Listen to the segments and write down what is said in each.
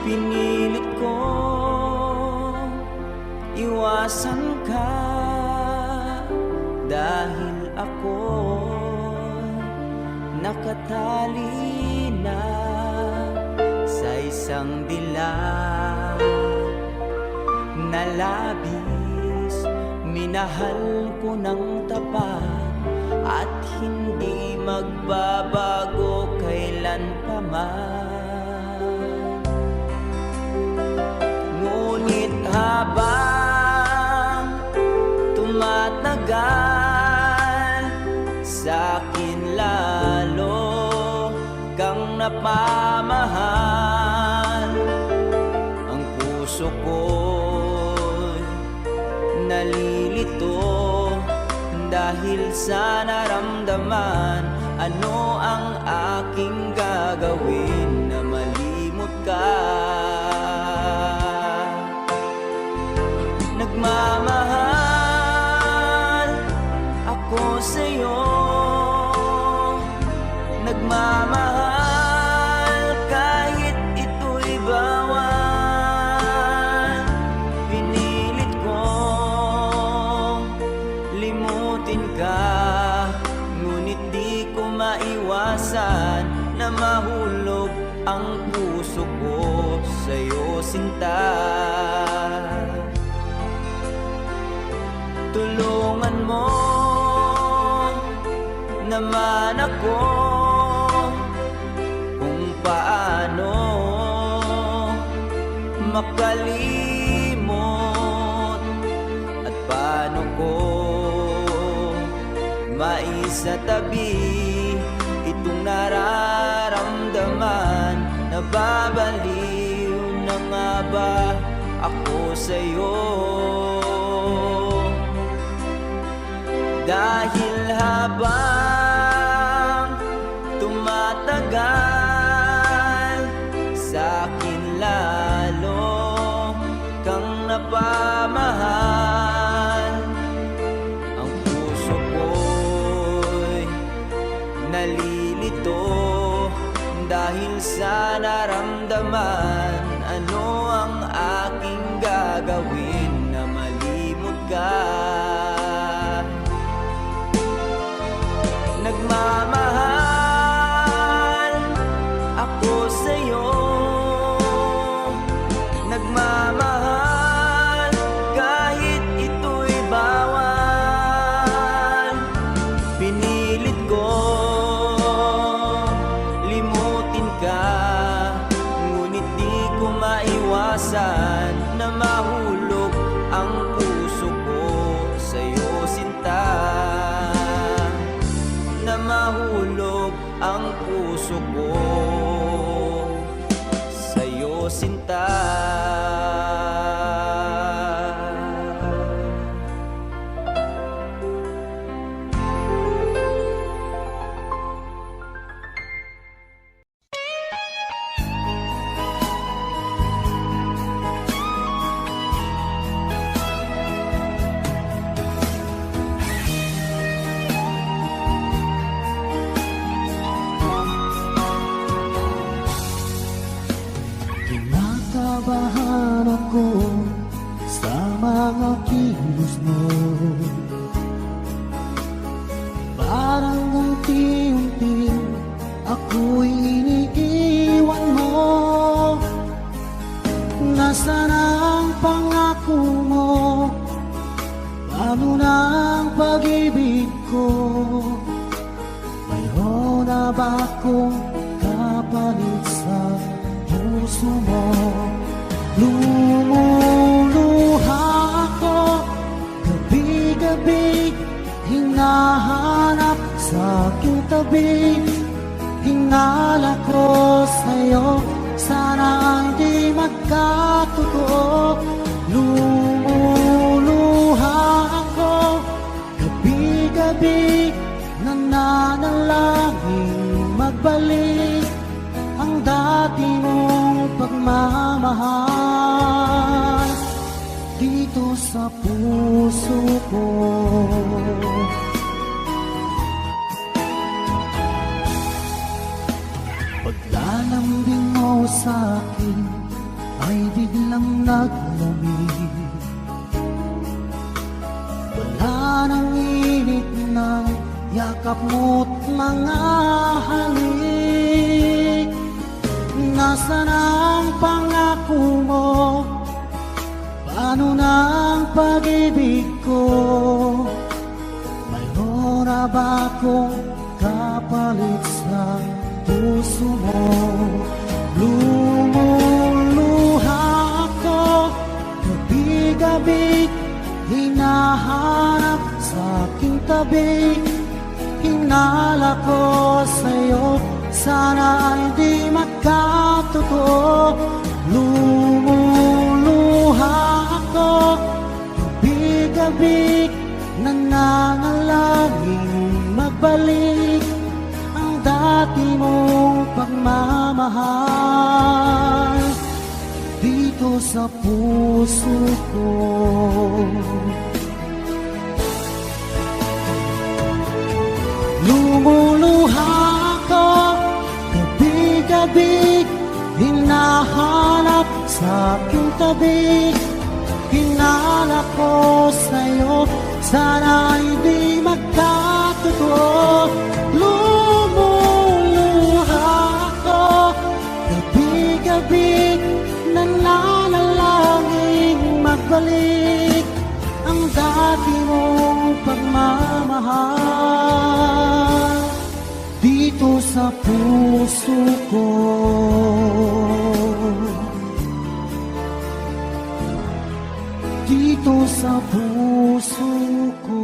Pinilit ko iwasan ka dahil ako nakatali na sa isang dilag na labis. Minahal ko ng tapat at hindi magbabago kailan pa man. Ngunit habang tumatagal, sa'kin lalo kang napamahal. Ang puso ko'y nalilito dahil sa naramdaman. Ano ang aking gagawin na malimot ka? Nagmamahal ako sa'yo, nagmamahal kahit ito'y bawal. Pinilit kong limutin ka, ngunit di ko maiwasan na mahulog ang puso ko sa'yo, sinta. Tulungan mo naman ako kung paano makalimot at paano ko maisatabi itong nararamdaman. Nababaliw na nga ba ako sa'yo? Dahil habang tumatagal, sa'kin lalo kang napamahal. Ang puso ko'y nalilito dahil sa naramdaman. Ano ang aking gagawin na malimot ka? Nagmamahal ako sa'yo, nagmamahal kahit ito'y bawal. Pinilit ko limutin ka, ngunit di ko maiwasan na mahulog ang puso ko sa'yo, sinta. Na mahulog ang puso ko sa'yo, sinta. Kinakabahan ako sa mga kilos mo, parang unti-unti ako'y iniiwan mo. Nasaan ang pangako mo? Paano na ang pag-ibig ko? Mayroon na ba akong kapalit sa puso mo? Lumuluha ako gabi-gabi, hinahanap sa aking tabi. Hinala ko sa'yo, sana hindi magkatotoo. Lumuluha ako gabi-gabi, nananalangin magbalik ang dati mong pagmamahal dito sa puso ko. Paglalambing mo sa'kin, ay biglang naglamig. Wala nang init ng yakap mo't mga halik. Nasaan ang pangako mo? Paano na ang pag-ibig ko? Mayroon na ba akong kapalit sa puso mo? Lumuluha ako, gabi-gabi, hinahanap sa aking tabi. Hinala ko sa'yo, sana ay di magkatotoo. Lumuluha ako, gabi-gabi, nananalangin magbalik ang dati mong pagmamahal dito sa puso ko. Lumuluha ako, gabi-gabi, hinahanap sa aking tabi. Hinala ko sa'yo, sana ay di magkatotoo. Lumuluha ako, gabi-gabi, nananalangin magbalik ang dati mong pagmamahal dito sa puso ko. Dito sa puso ko.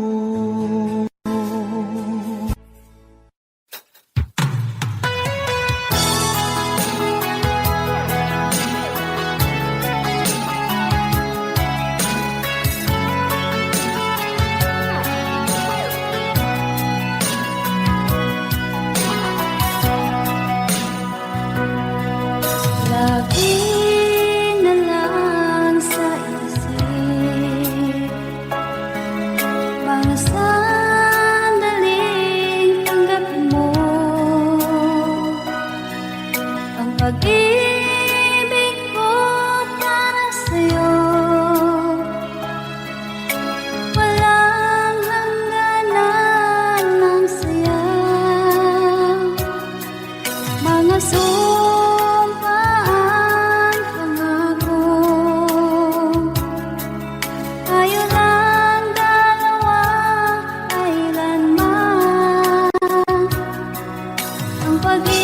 Pag-ibig ko para sa'yo, walang hangganan ng saya. Mga sumpaan, pangako, tayo lang dalawa kailanman. Ang pag-ibig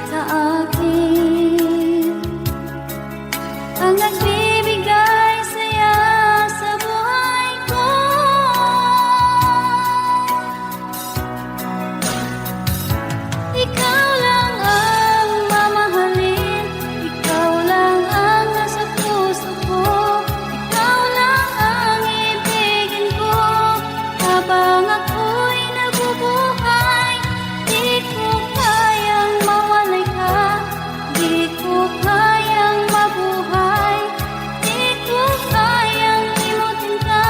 sa akin ang nagbibigay saya sa buhay ko. Ikaw lang ang mamahalin, ikaw lang ang nasa puso ko, ikaw lang ang ibigin ko habang ako'y nabubuhay. Di ko kayang mawalay ka, di ko kayang mabuhay, di ko kayang limutin ka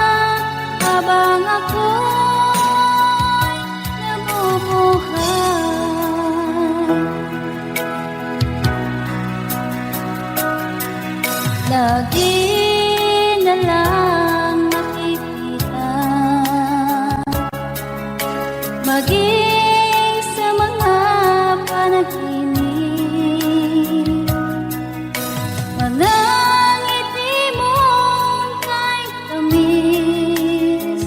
habang ako'y nabubuhay. Lagi na lang nakikita, maging sa mga panaginip, mga ngiti mong kahit tamis,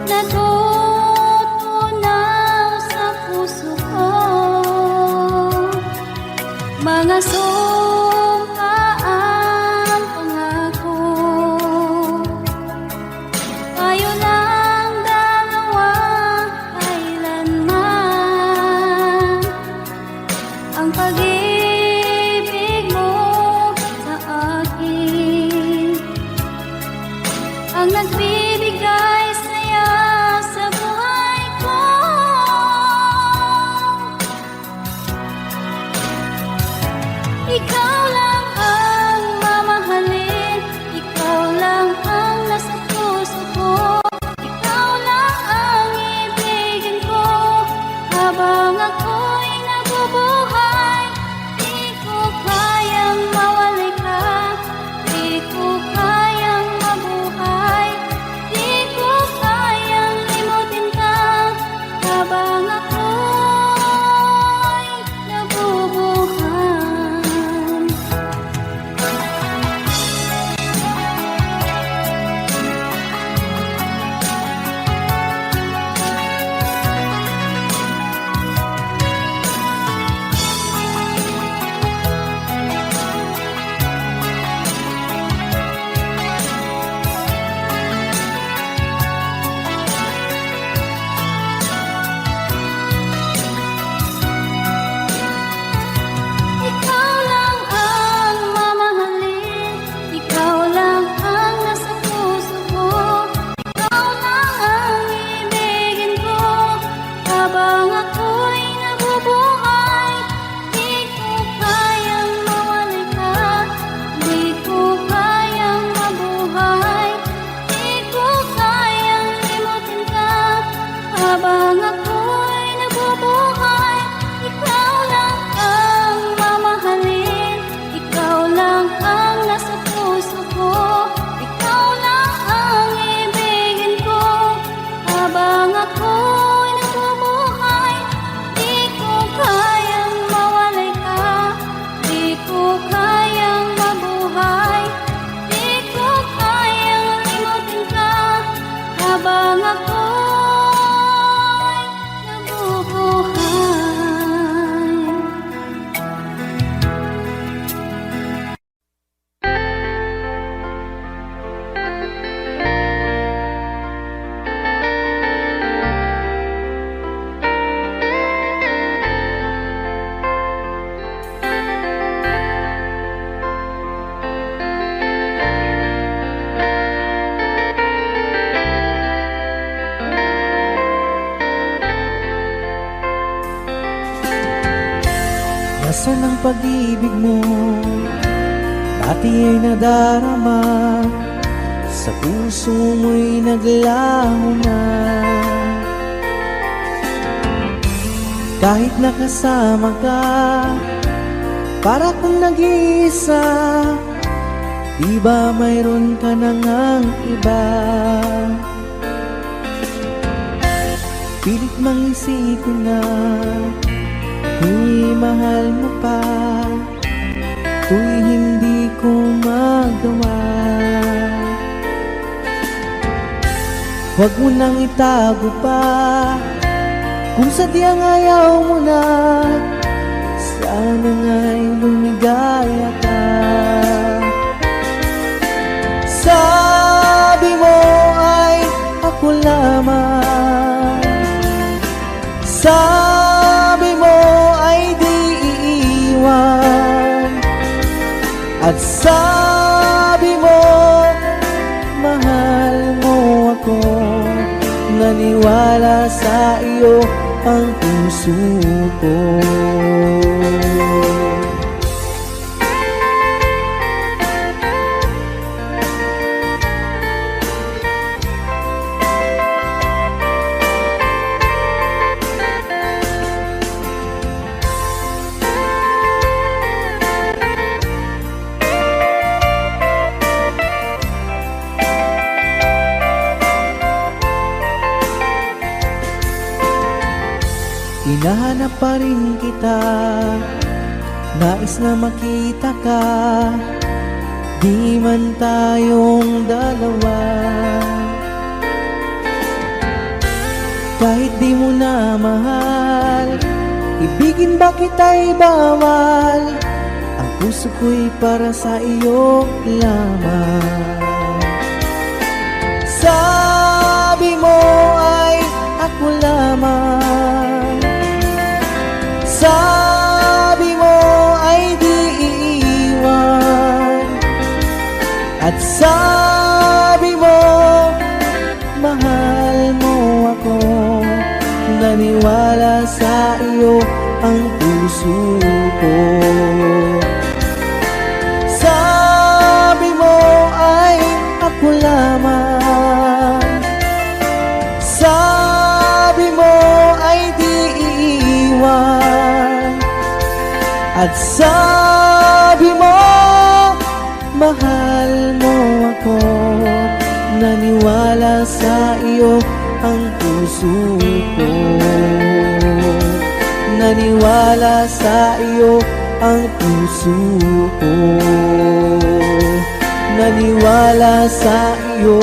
natutunaw sa puso ko. Mga sumpaan, pangako, tayo lang dalawa kailanman. Ang pag-ibig mo sa akin ang nagbibigay saya sa buhay ko. Ikaw lang ang mamahalin, ikaw lang ang nasa puso ko, ikaw lang ang ibigin ko habang ako'y nabubuhay. Nasaan ang pag-ibig mo? Dati ay nadarama, sa puso mo'y naglaho na. Kahit nakasama ka, para kang nag-iisa. Di ba mayroon ka na ngang iba? Pilit mang isipin na tuw'y mahal mo pa, tuw'y hindi ko magawa. Huwag mo nang itago pa, kung sadyang ayaw mo na, sana nga'y lumigaya ka. Sabi mo ay ako lamang, sabi mo ay di iiwan, at sabi mo mahal mo ako. Naniwala sa iyo ang puso ko. Hinahanap pa rin kita, nais na makita ka, di man tayong dalawa. Kahit di mo na mahal, ibigin ba kita'y bawal? Ang puso ko'y para sa iyo lamang. Sabi mo ay ako lamang, sabi mo ay di iiwan, at sabi mo mahal mo ako. Naniwala sa iyo ang puso ko. Sabi mo ay ako lamang, sabi mo ay di iiwan, at sabi mo mahal mo ako. Naniwala sa iyo ang puso ko. Naniwala sa iyo ang puso ko. Naniwala sa iyo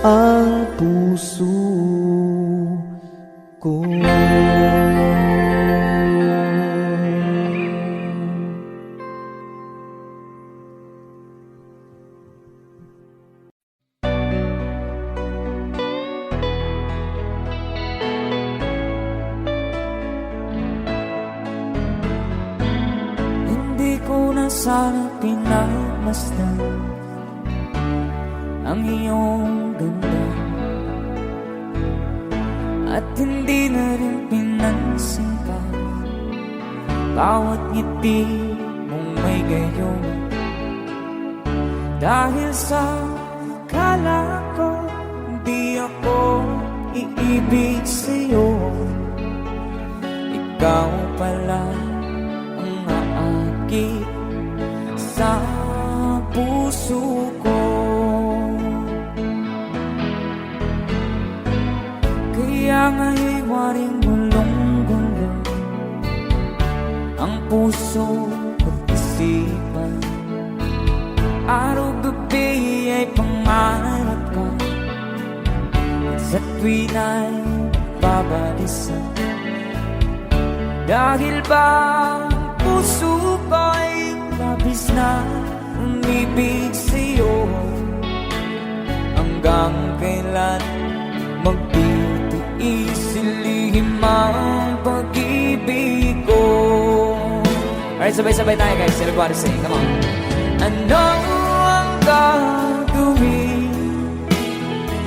ang puso ko. Hindi ko na sana pinagmasdan ang iyong ganda, at hindi na rin pinansin pa bawat ngiti mong may gayon. Dahil sa kala ko di ako iibig sa'yo, ikaw pala ang aakit sa puso ko. Kaya nga'y waring gulong-gulo ang puso at isipan. Araw-gabi ay pangarap ka, at sa tuwin ay babalisan. Dahil ba ang puso ko'y labis na umibig sa'yo, hanggang kailan magtitiis ilihim ang pag-ibig ko. Alright, sabay-sabay tayo guys. Everybody sing, come on. Ano ang gagawin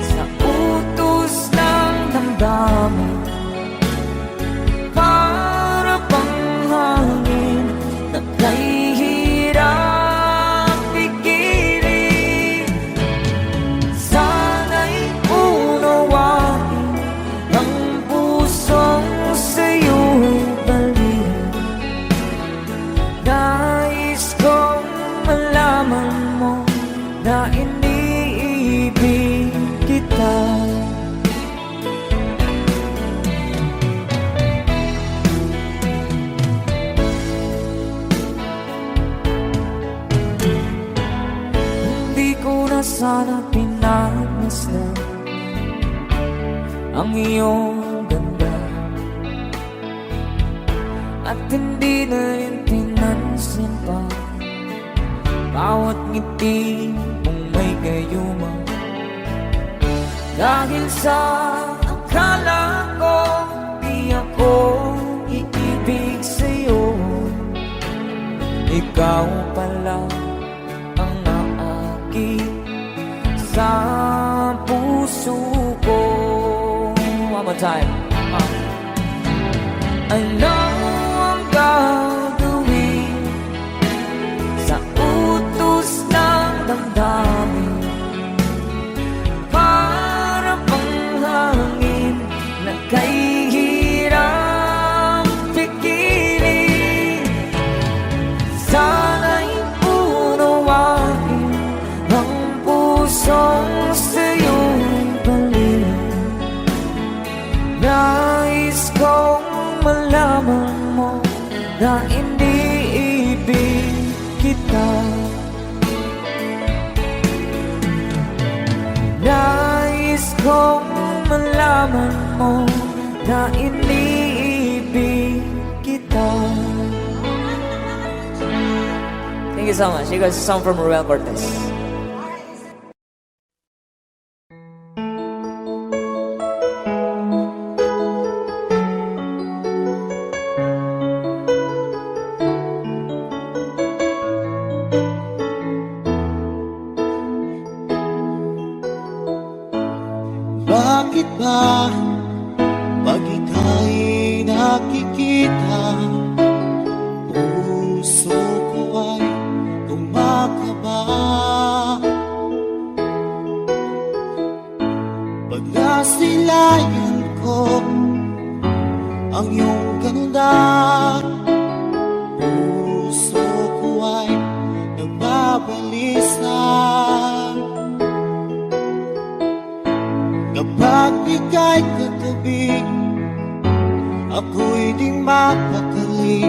sa utos ng damdamin? sana pinagmasdan ang iyong ganda, at hindi na rin pinansin pa bawat ngiti mong may gayuma. Dahil sa akala ko di ako iibig sa'yo, ikaw pala ang naakit sa puso ko. One more time. Ano ang gagawin sa utos ng damdamin? Para bang hangin na kahihirap pigilin. Sana'y unawain ang pusong sa'yo'y balik. Nais kong malaman mo na iniibig kita. Nais kong malaman mo na iniibig kita. Thank you so much. You guys, a song from Ruel Cortez. Bakit ba pag ika'y nakikita, puso ko ay kumakaba? Pag nasilayan ko ang iyong ganda, puso ko ay nagbabalisa. Kapag ika'y katabi, ako'y di mapakali.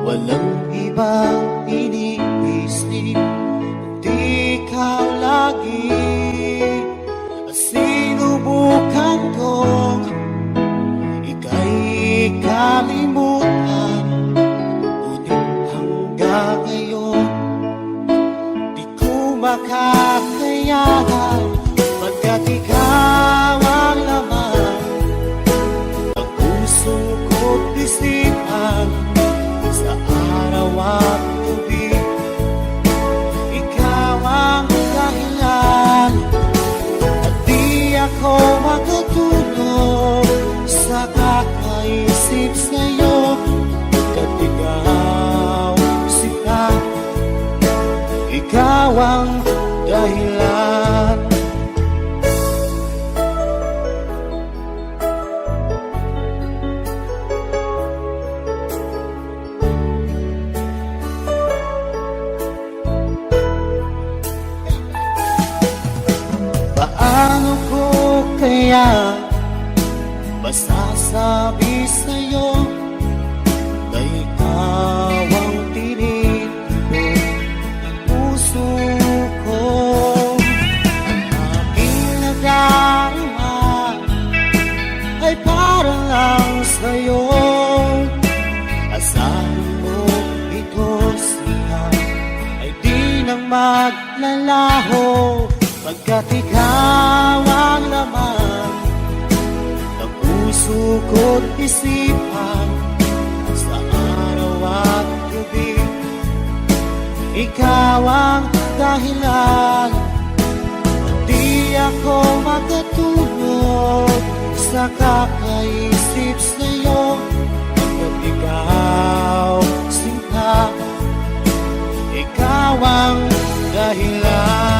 Walang ibang iniisip, kundi ikaw lagi. At sinubukan kong ika'y kalimutan, ngunit hanggang ngayon di ko makakayanan. Pagkat ikaw ang laman ng puso ko't isipan, sa araw at gabi, ikaw ang dahilan. At di ako makatulog sa kakaisip sa'yo, pagkat ikaw sila, ikaw ang dahilan. Paano ko kaya masasabi sa'yo na ikaw ang tinitipid ng puso ko? Ang aking nadarama ay para lang sa'yo. Asahan mo ito siya ay di nang maglalaho, pagkat ikaw ang laman ng puso ko't isipan, sa araw at gabi, ikaw ang dahilan. Di ako makatulog sa kakaisip sa'yo, pagkat ikaw sinta, ikaw ang dahilan.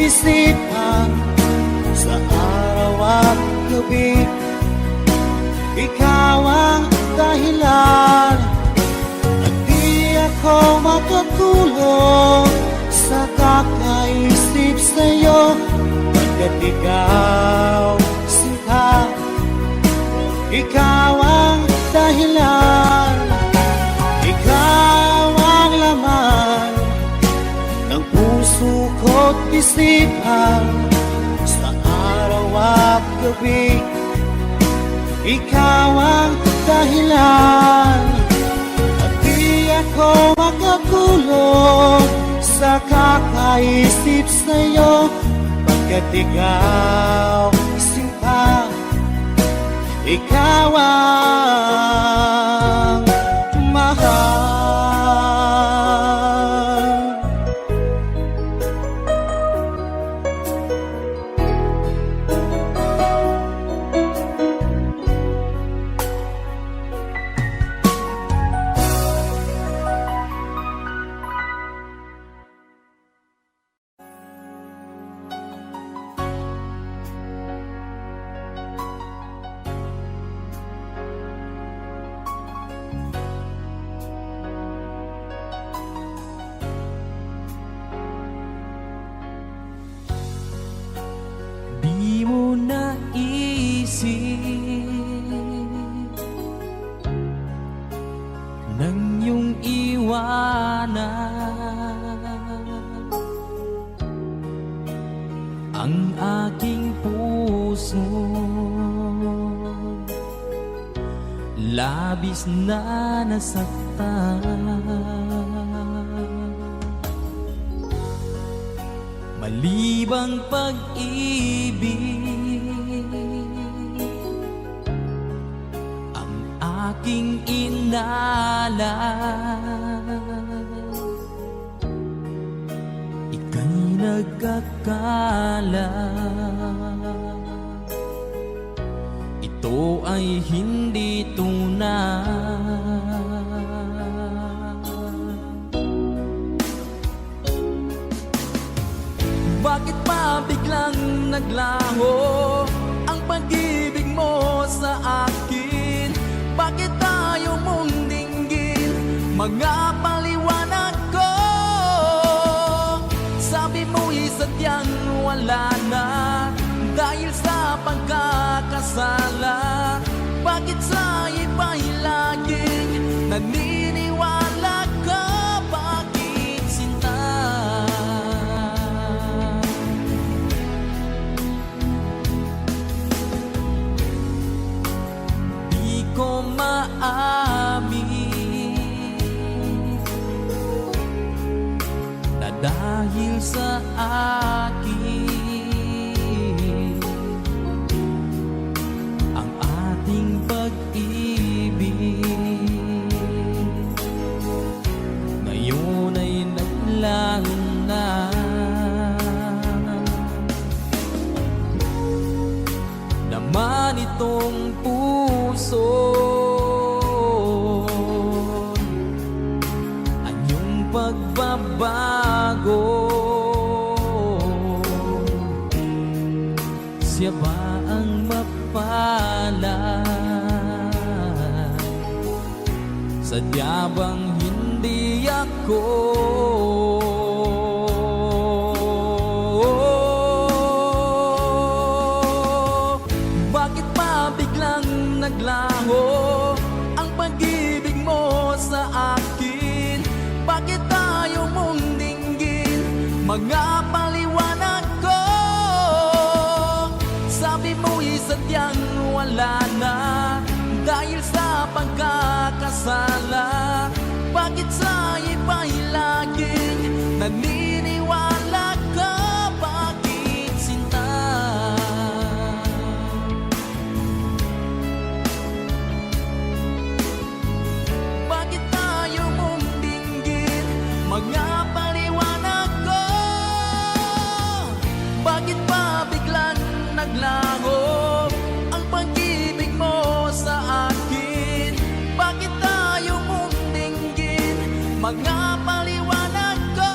isipan sa araw at gabi. Ikaw ang dahilan at di ako makatulog sa kakaisip sa'yo, pagkat ikaw sinta. Ikaw ang dahilan, ikaw ang laman ng puso ko't isipan sa araw at gabi. Ikaw ang dahilan at di ako makatulog sa kakaisip sa'yo, pagkat ikaw sinta. Ikaw ang mahal. Di mo naisip nang iyong iwanan ang aking puso, labis na nasaktan. Malibang pag-ibig ang aking inalan, ika'y nagkakala ito ay hindi tunay. Bakit pa biglang naglaho ang pag-ibig mo sa akin? Bakit tayo mong dinggin mga paliwanag ko? Sabi mo'y sadyang wala na dahil sa pagkakasala. Bakit sa iba'y laging naniniwala ka? Bakit sinta? Ko maamin na dahil sa akin ang ating pag-ibig ngayon ay naglaho na. Naman itong puso anyong pagbabago, siya ba ang mapalad? Sadya bang hindi ako? Bakit pa biglang naglaho ang pag-ibig mo sa akin? Bakit tayo mong dinggin mga paliwanag ko? Sabi mo'y sadyang wala na dahil sa pagkakasala. Bakit sa iba'y laging naniniwala ka? Bakit sinta? Bakit tayo mong dinggin mga paliwanag ko? Bakit pa biglang naglaho ang pag-ibig mo sa akin? Bakit tayo mong dinggin mga paliwanag ko?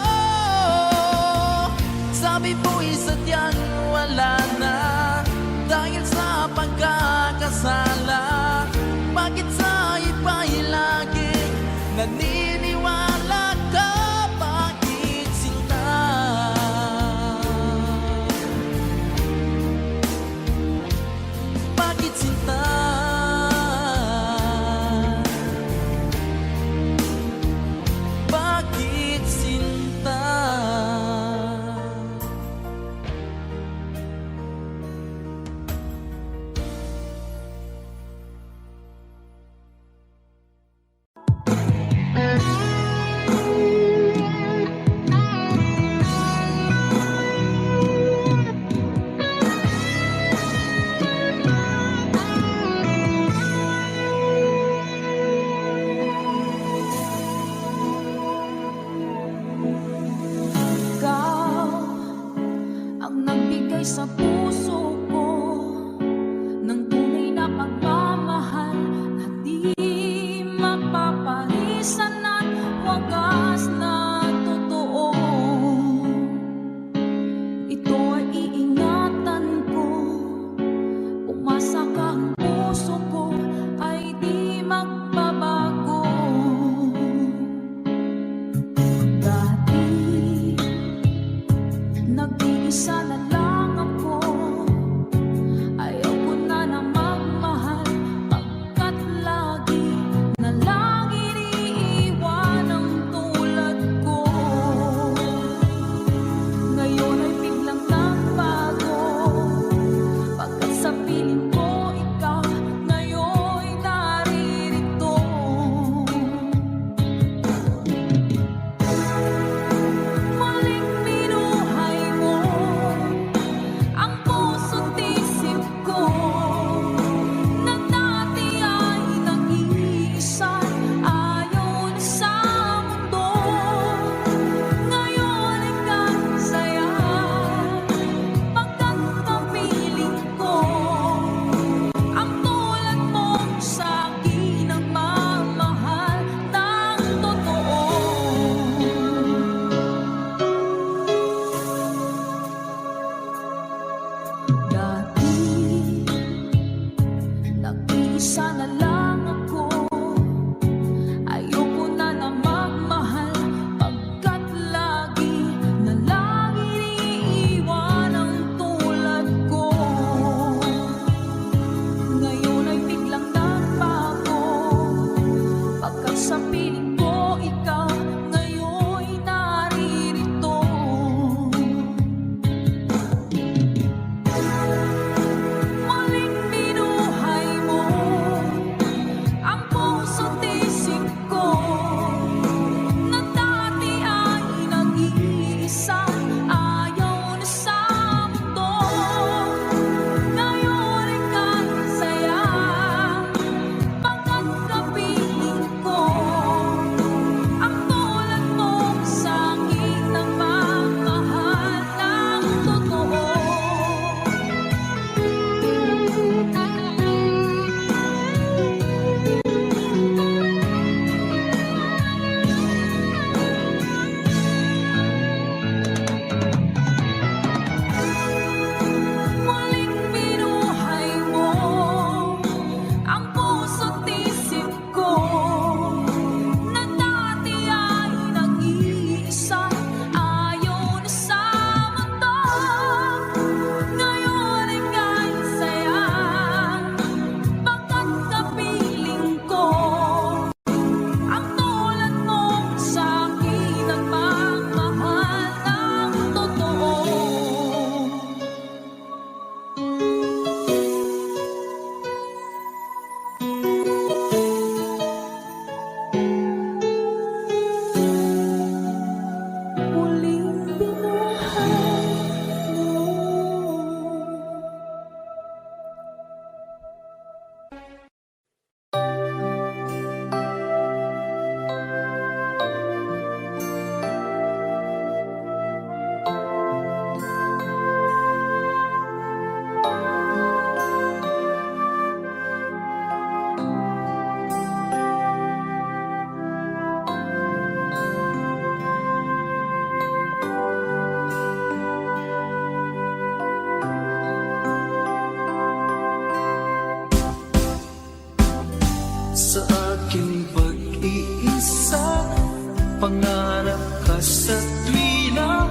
pangarap ka sa tuwina,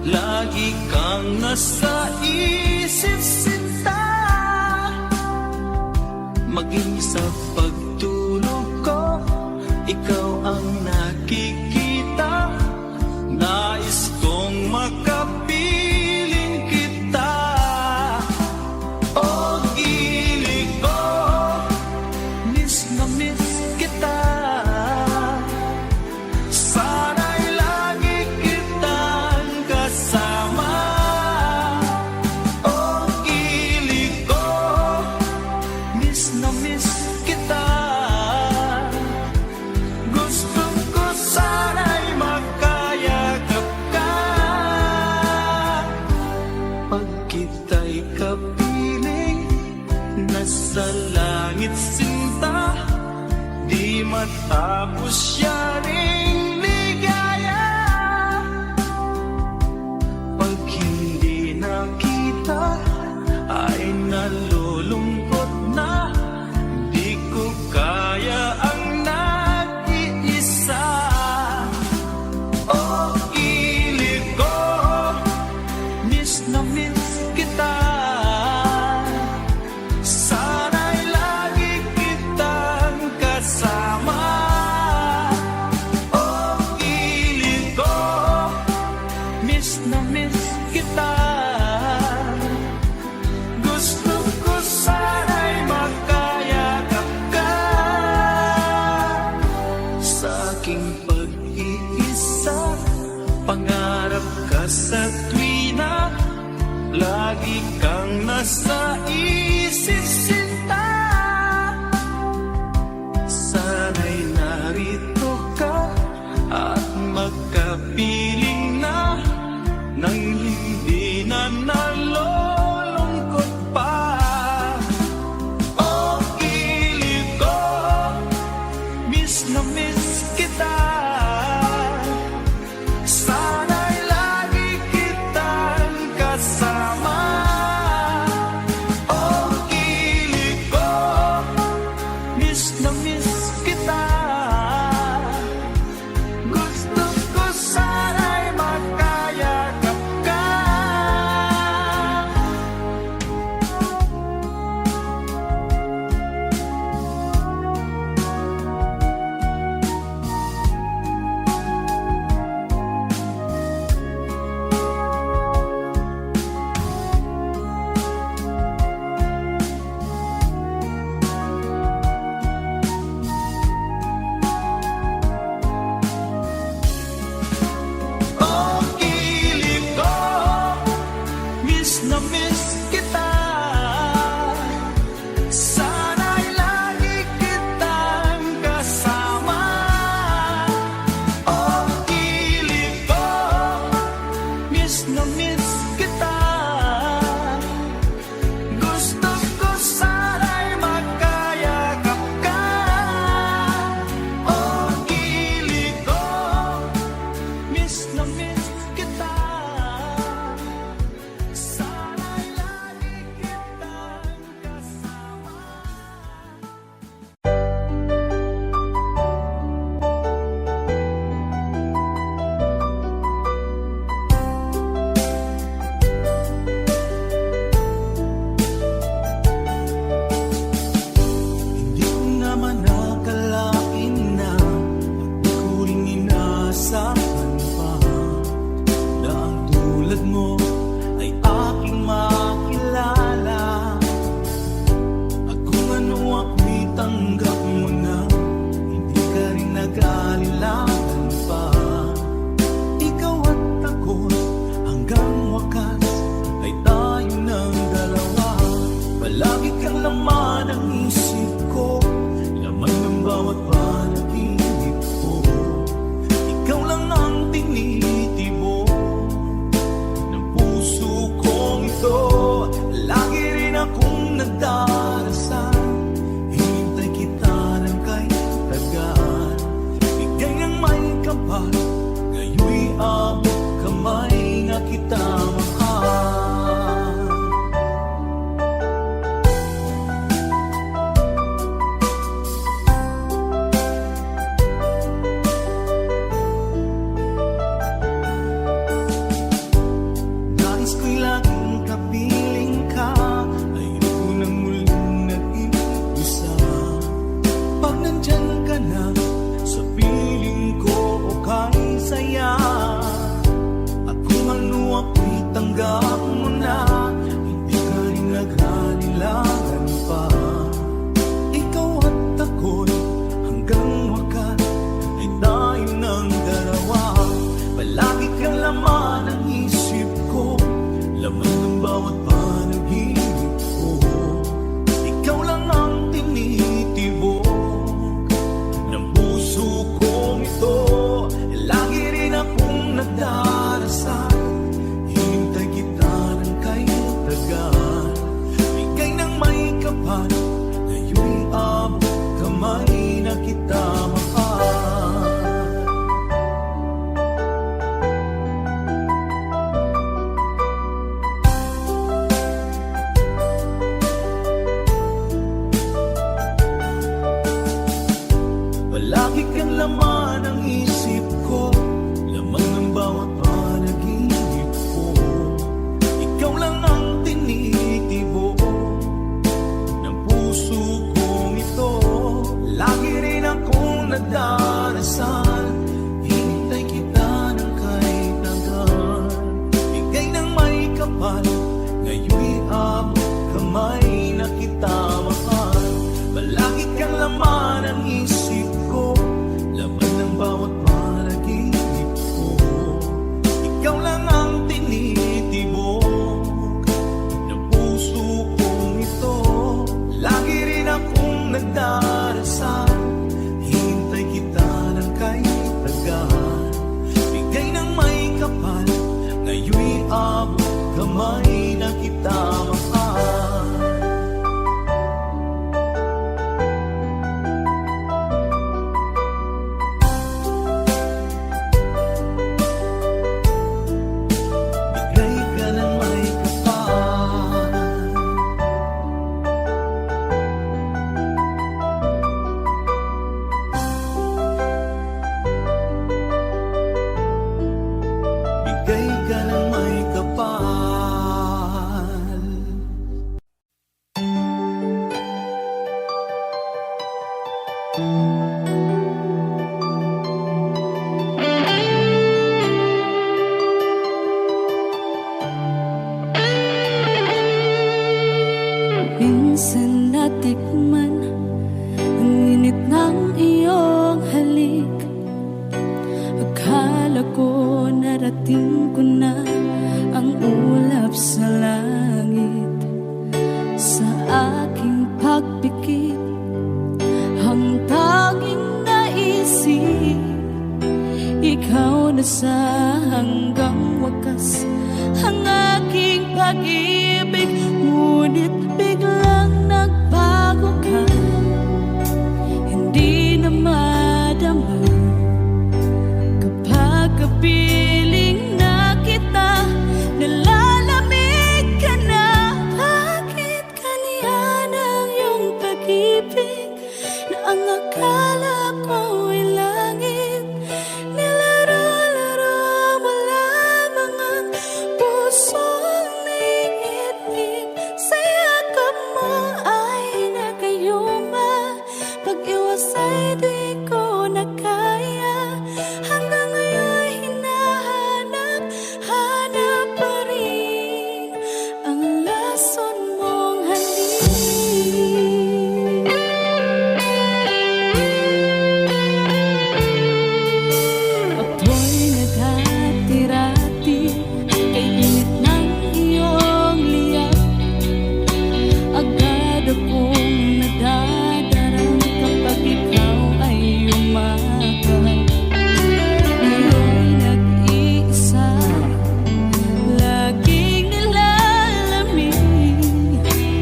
lagi kang nasa isip sinta. Maging sa pagtulog ko, ikaw ang nakikita. Nais kong makapiling kita. O gilig ko, miss na miss kita. Sana'y lagi kitang kasama. O gilig ko, miss na miss kita. Gusto ko sana'y makayakap ka. Pag kita'y kapiling, nasa langit sinta, di matapos yaring ligaya. Pag hindi nakita, ay nalulungkot na. Di ko kaya ang nag-iisa. O gilig ko, miss na miss kita. Sana'y lagi kitang kasama. O gilig ko, miss na miss kita. Gusto ko sana'y makayakap ka. Sa aking pag-iisa, pangarap ka sa tuwina, lagi kang nasa isip sinta. Sana'y narito ka at magkapiling na, nang hindi na nalulungkot pa. O gilig ko, miss na miss kita. Sana'y lagi kitang kasama. O gilig ko, miss na miss kita. Gusto ko sana'y makayakap ka. O gilig ko, miss na miss kita. Sana'y lagi kitang kasama. O gilig ko, miss na miss kita. Gusto ko sana'y makayakap ka. O gilig ko, miss na miss kita. Sana'y lagi kitang kasama. tanggap mo na, hindi ka rin nagranilangan pa. Ikaw at ako'y hanggang wakas ay tayo ng dalawa. Palagi kang laman ng isip ko, laman ng bawat panaginip ko. Ikaw lang ang tinitibok ng puso kong ito. Lagi rin akong nagdarasal, hinintay kita ng kay tagal. Bigay ng may kapal, ngayon'y abot kamay na kita mahal. Palagi kang laman ng isip ko, laman ng bawat panaginip ko. Ikaw lang ang tinitibok ng puso kong ito. Lagi rin akong nagdarasal, hinintay kita ng kay tagal. Bigay ng may kapal, ngayon'y abot kamay na kita mahal. Palagi kang laman ng isip ko, laman ng bawat panaginip ko. Ikaw lang ang tinitibok ng puso kong ito. Lagi rin akong nagdarasal, hintay kita ng kay tagal. Bigay ng may kapal, ngayon'y abot kamay na kita mahal. Bigay ka ng may kapal. Bigay ka ng may kapal. Minsan natikman ang init ng iyong halik. Akala ko narating ko na ang ulap sa langit. Sa aking pagpikit, ang tanging naisip, ikaw na sa hanggang wakas ang aking pag-ibig. Ngunit biglang nagbago ka, hindi na madama kapag kapiling na kita, nalalamig ka na. Bakit ganyan ang iyong pag-ibig na ang akala ko ay langit? Nilaro-laro mo lamang ang pusong niitim. Sa yakap mo ay nagayuma, pag-iwas ay di ko na kaya. Hanggang ngayon hinahanap, hanap pa rin ang lason mong halik. Ako'y naghati-rati kay init ng iyong liyak. Agad akong nadadarang kapag ikaw ay umakap. Ngayon nag-iisa, laging nilalamig,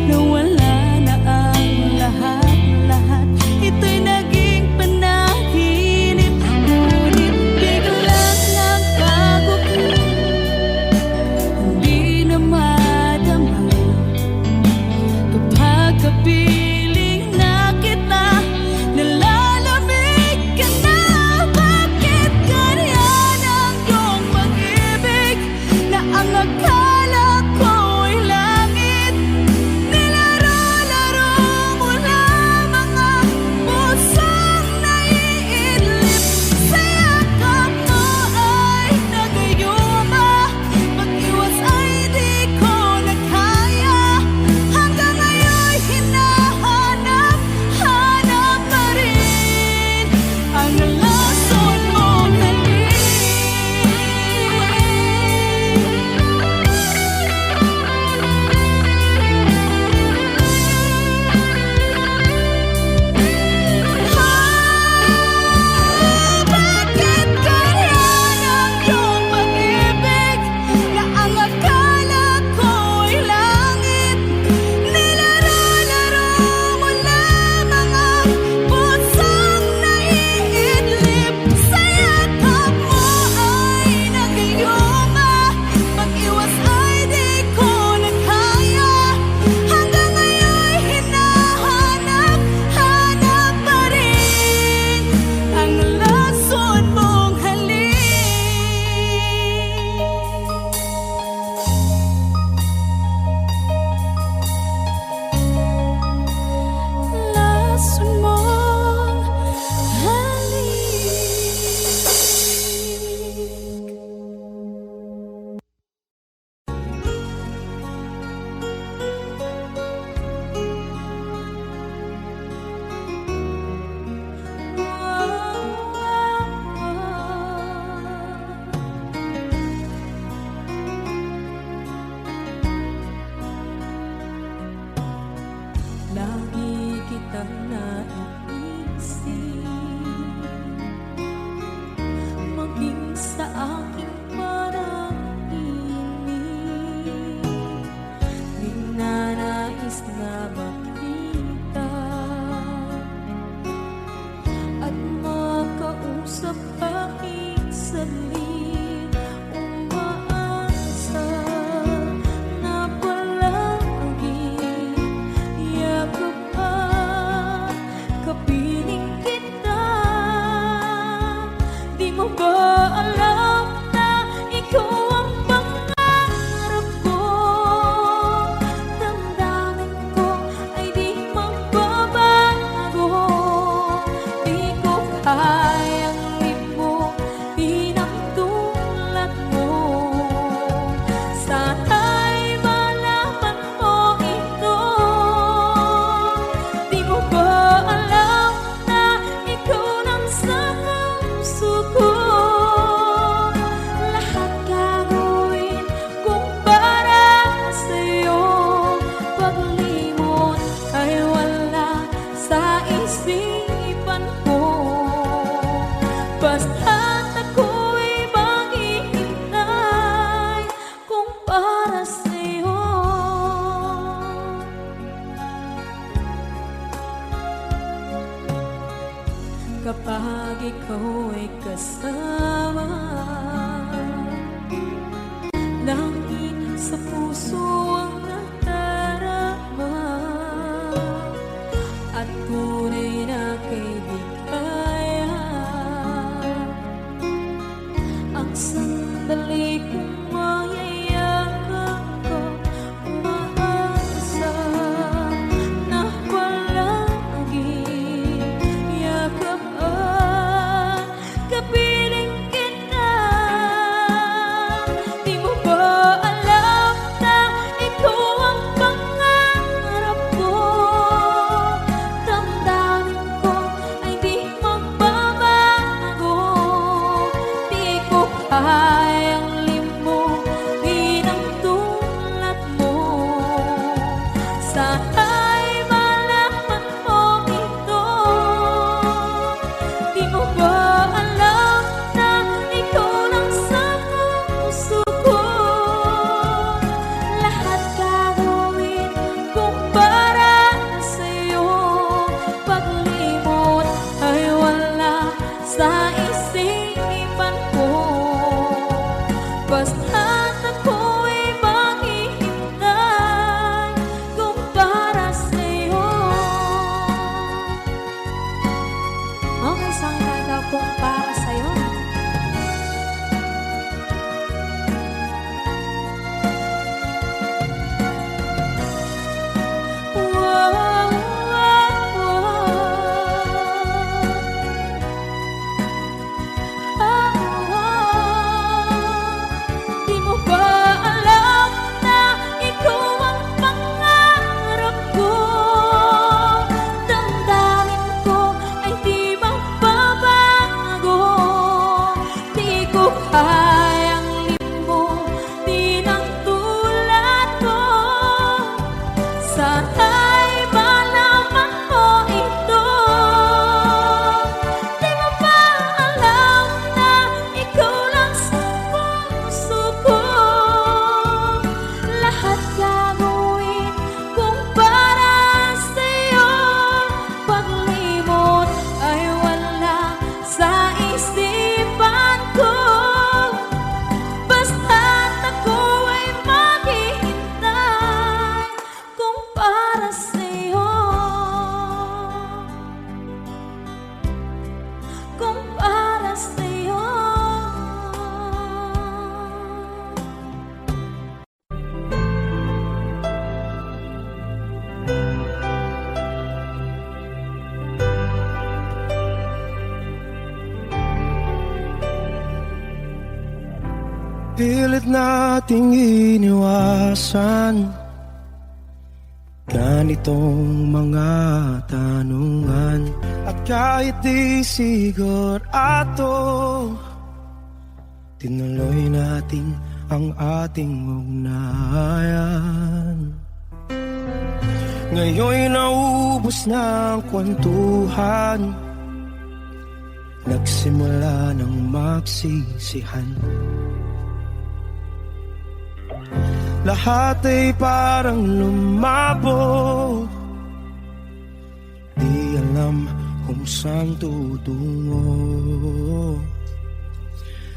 nawala na ang lahat-lahat. Ito'y naging panaginip, ngunit biglang nagbago ka, hindi na madama kapag kapiling na kita, nalalamig ka na. Bakit ganyan ang iyong pag-ibig na ang akala ko ay langit? Nilaro-laro mo lamang ang pusong naiidlip. Sa yakap mo ay nagayuma, pag-iwas ay ikaw ay kasama. Langit sa puso ang nadarama, at tunay na kaibigan. Ang sandali kong mayayakap ko, umaasa na palaging yakap at kapiling kita. Di mo ba alam na ito ang pangarap ko? Damdamin ko ay di magbabago. Di ko kayang limutin ang tulad mo. Sana'y malaman mo ito. Di mo ba alam na ikaw lang sa puso ko? Lahat gagawin kung para sa'yo. Paglimot ay wala sa isipan ko. Basta't ako'y maghihintay kung para sa'yo. Ang isang kanta kung para sa'yo. Di mo ba alam na ikaw ang pangarap ko? Damdamin ko ay di magbabago. Di ko kayang limutin ang tulad ko. Sana'y malaman mo ito. Di mo ba alam na ikaw lang sa puso ko? Lahat gagawin kung para sa'yo. Paglimot ay wala sa isipan ko. Basta't ako ay maghihintay kung para sa'yo. Kung para sa'yo. Pilit nating iniwasan ganitong mga tanungan. At kahit di sigurado, tinuloy natin ang ating ugnayan. Ngayon'y naubos na ang kwentuhan, nagsimula ng magsisihan. Lahat ay parang lumabo, di alam kung saan tutungo.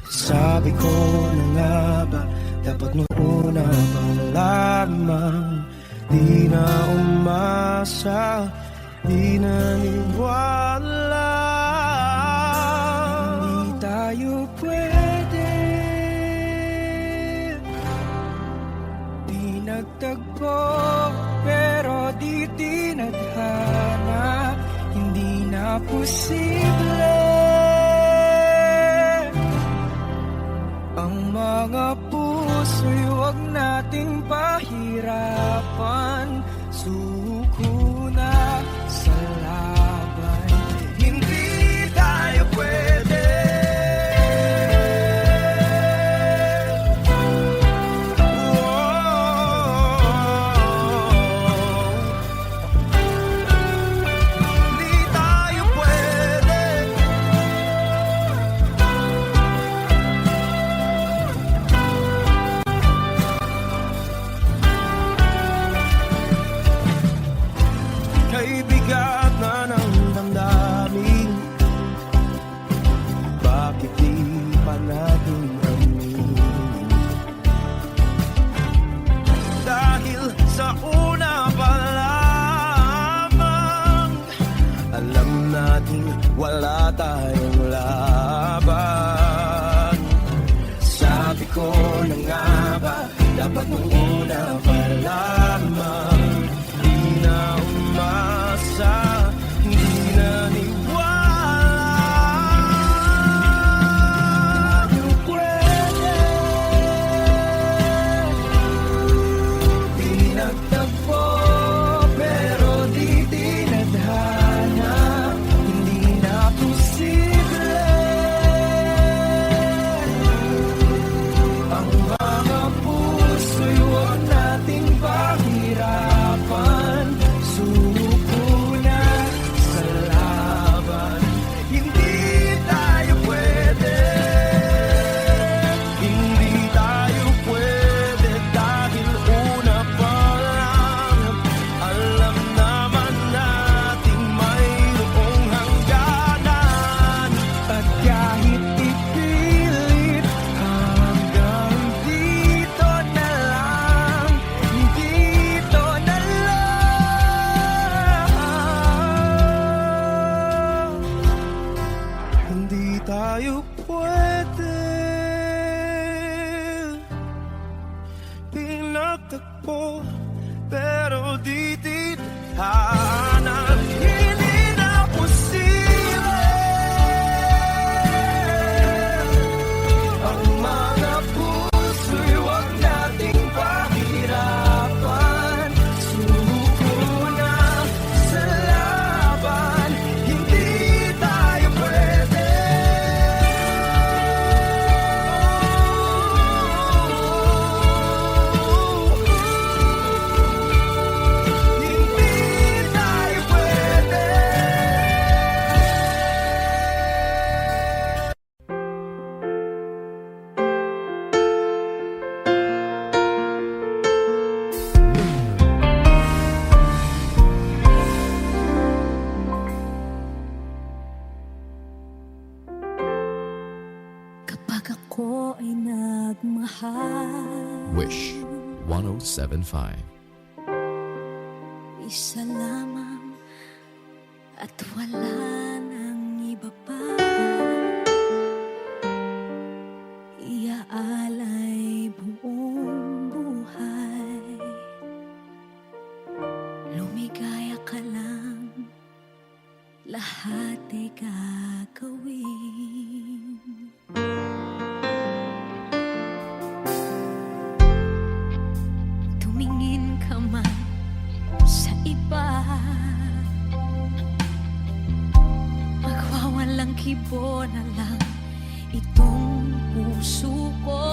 Sabi ko na nga ba, dapat nung una pa lamang di na umasa, di naniwala. Hindi tayo pwede, di nagtagpo, pero di tinadhana. Hindi na posible ang mga puso'y huwag nating pahirapan. Suko na sa laban, hindi tayo pwede. Hindi tayo pwede. Kaibigan matakbo, pero di tithanan. Hindi na posible ang mga puso'y huwag nating pahirapan. Sumuko na sa laban, hindi tayo pwede. Hindi tayo pwede. Kapag ako ay nagmahal, Wish 1075. isa lamang at wala nang iba pa. Iaalay buong buhay, lumigaya ka lang, lahat ay gagawin. Tumingin ka man sa iba, magwawalang kibo na lang itong puso ko.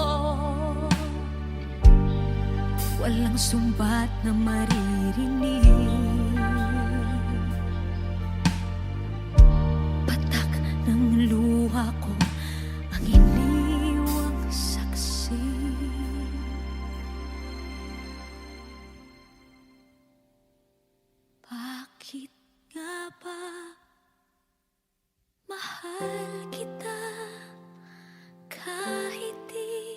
Walang sumbat na maririnig, patak ng luha ko ang iniwang saksi. Bakit nga ba mahal kita kahit di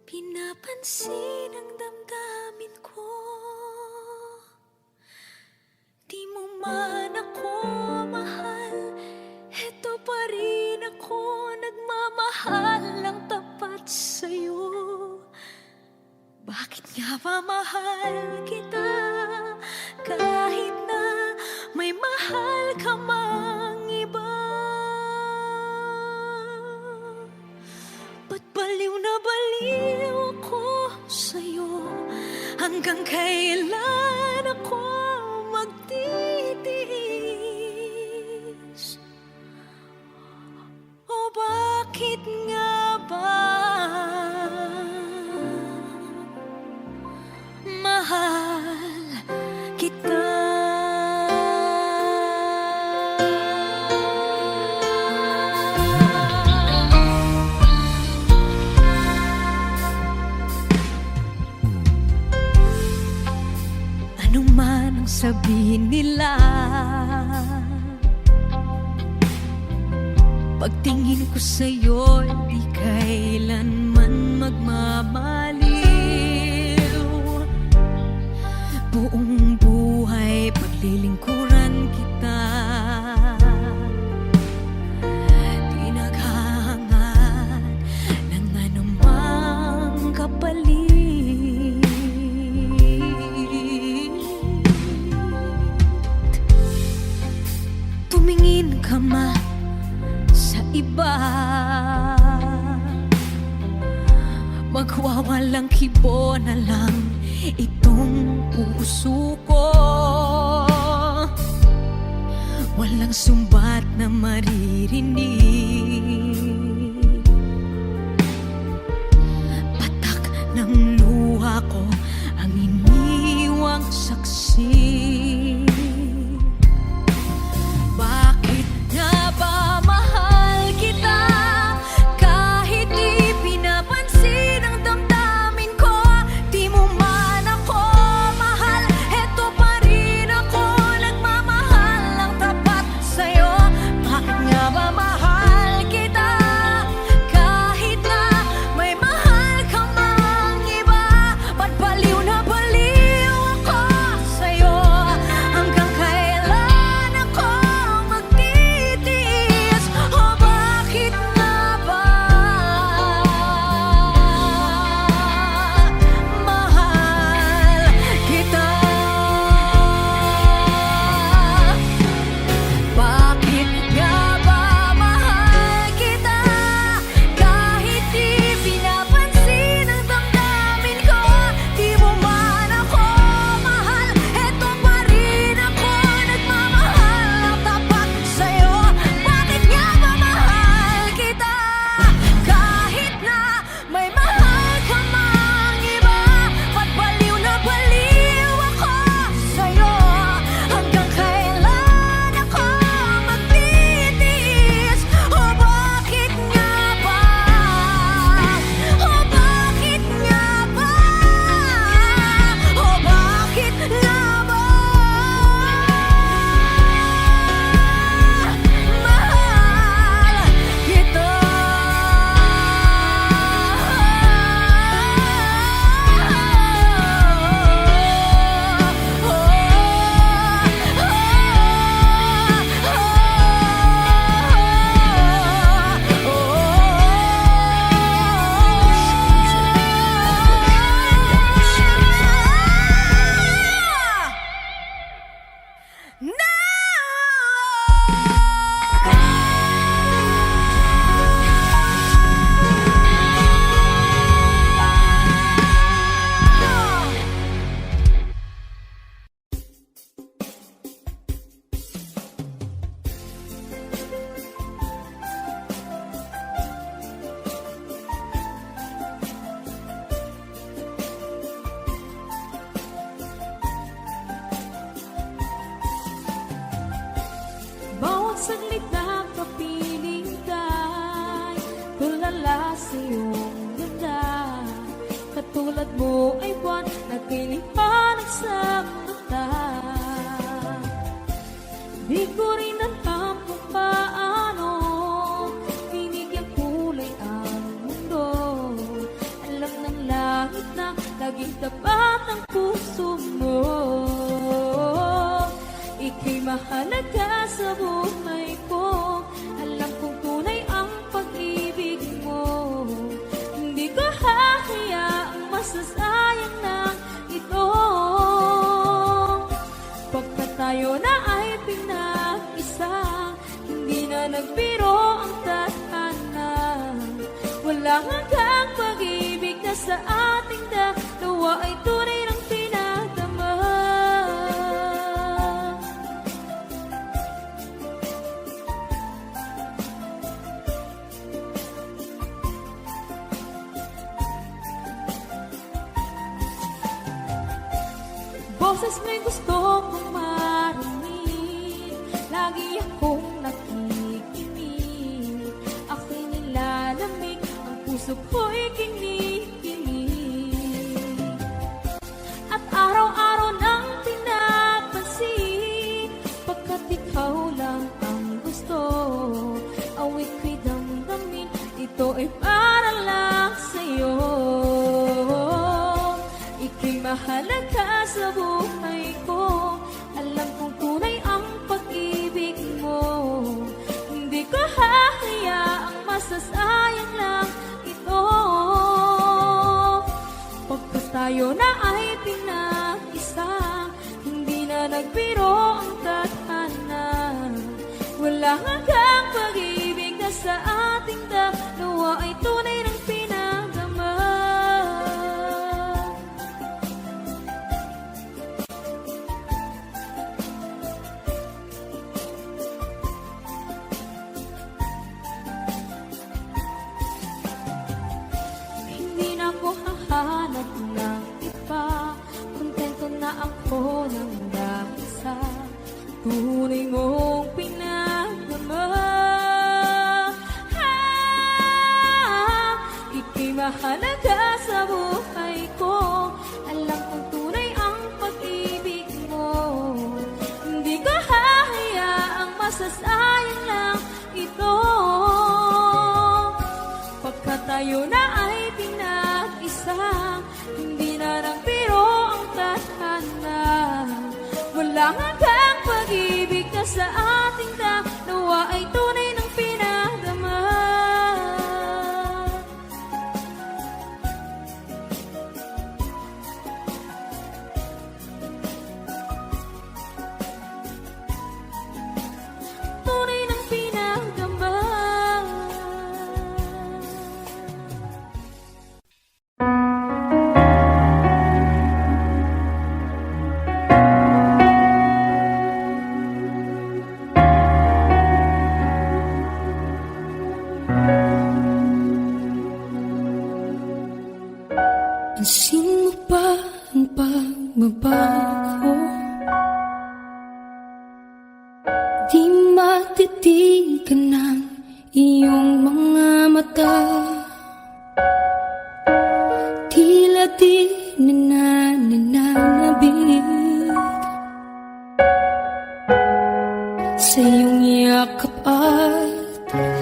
pinapansin ang damdamin ko? Di mo man ako mahal, eto pa rin ako nagmamahal ng tapat sa'yo. Bakit nga ba mahal kita kahit na may mahal ka mang iba? Ba't baliw na baliw ako sa'yo? Hanggang kailan ako magtitiis? O bakit nga ba mahal kita? Ano man ang sabihin nila, pagtingin ko sa'yo, di kailanman magmamaliw. Buong buhay paglilingkuran kita, di naghahangad ng anumang kapalit. Tumingin ka man sa iba, magwawalang kibo na lang itong puso ko. Walang sumbat na maririnig, patak ng luha ko ang iniwang saksi. Bakit nga ba mahal kita kahit di pinapansin ang damdamin ko? Di mo man ako mahal, eto pa rin ako nagmamahal ng tapat sa'yo. Bakit nga ba mahal kita kahit na may mahal ka mang iba? Ba't baliw na baliw ako sa'yo? tulad mo ay buwan na kinihanap sa mata. Di ko rin alam kung paano binigyan kulay ang mundo. Alam ng langit na laging tapat ang puso mo. Ika'y mahalaga sa buhay ko. Alam kong tunay ang pag-ibig mo. Hindi ko hahayaang masasayang na ito. Pagkat tayo na ay pinag-isa, hindi na nagbiro ang tadhana. Walang hanggang pag-ibig na sa ating dalawa ay tunay ng pinadama. Boses mo'y gusto kong marinig, lagi akong nakikinig. Ako'y nilalamig, ang puso ko'y kinikilig. At araw-araw nang pinapansin, pagkat ikaw lang ang gusto. Awit ko'y damdamin, ito ay para lang sa'yo. Ika'y mahalaga sa buhay ko. Alam kong tunay ang pag-ibig mo. Hindi ko hahayaang masasayang lang ito. Pagkat tayo na ay pinag-isa, hindi na nagbiro ang tadhana. Wala hanggang pag-ibig na sa ating dalawa ay tunay ng pinagama. Hindi na ako hahanap ng iba, kontento na ako ng dahil sa tunay mong pinagdama. Ika'y mahalaga sa buhay ko. Alam kong tunay ang pag-ibig mo. Hindi ko hahayaang masasayang lang ito. Pagkat tayo na ay pinag-isa, hindi na nagbiro ang tadhana. Walang hanggang pag-ibig na sa ating dalawa ay tunay ng pinadama. Tunay ng pinadama. Pansin mo ba ang pagbabago? Di matitigan ng iyong mga mata. Tila di nananabig sa iyong yakap at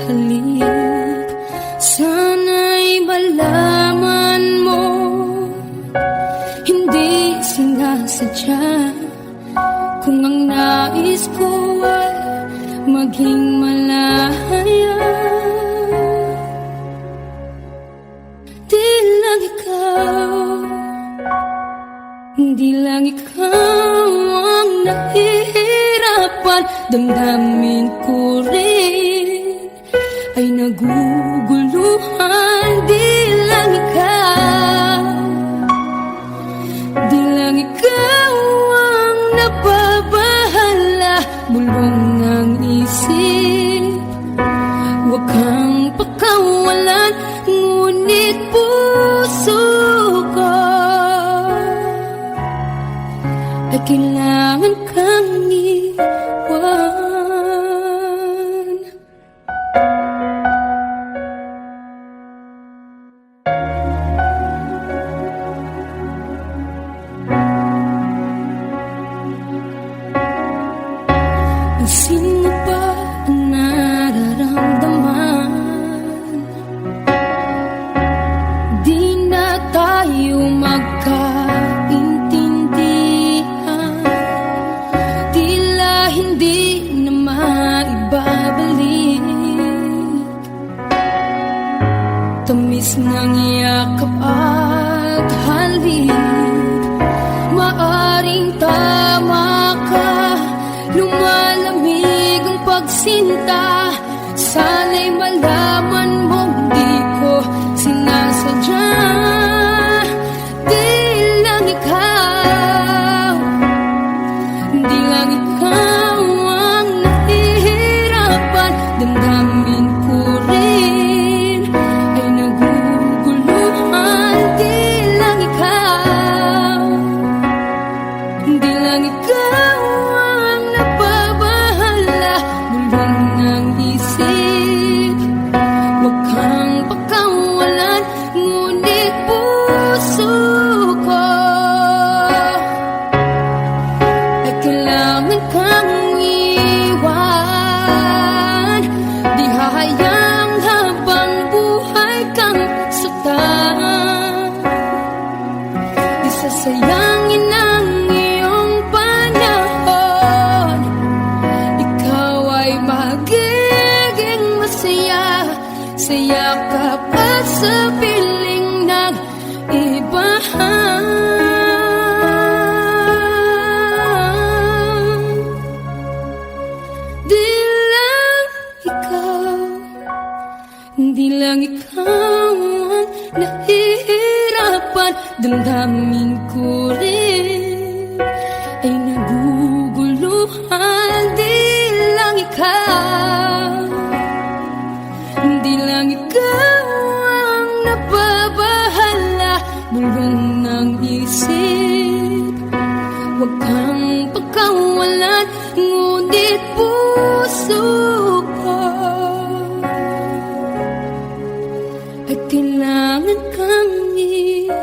halik. Sana'y malaman mo, hindi sinasadya. Kung ang nais ko ay maging malaya, di lang ikaw, di lang ikaw ang nahihirapan. Damdamin ko rin ay naguguluhan. Di lang ikaw, di lang ikaw ang nababahala. Bulong ng isip, huwag kang pakawalan, ngunit puso ko ay kailangan kang iwan. halip. Maaring tama ka, lumalamig ang pagsinta. Sana'y malaman mong di ko sinasadya. Di lang ikaw, di lang ikaw ang nahihirapan. Damdamin ko rin ay naguguluhan. Di lang ikaw, di lang ikaw ang nababahala. Mulong ng isip, huwag kang pakawalan. Ngunit puso ko ay kailangan kang iwan. Di hahayang habang buhay kang saktan. Di sasayangin ang iyong panahon. Ikaw ay magiging masaya sa yakap at sa piling ng iba. Di lang ikaw, di lang ikaw ang nahihirapan. Damdamin ko rin ay naguguluhan. Di lang ikaw, di lang ikaw ang nababahala. Bulong ng isip, huwag kang pagkawalan. Ngunit puso ko ay kailangan kang iwan.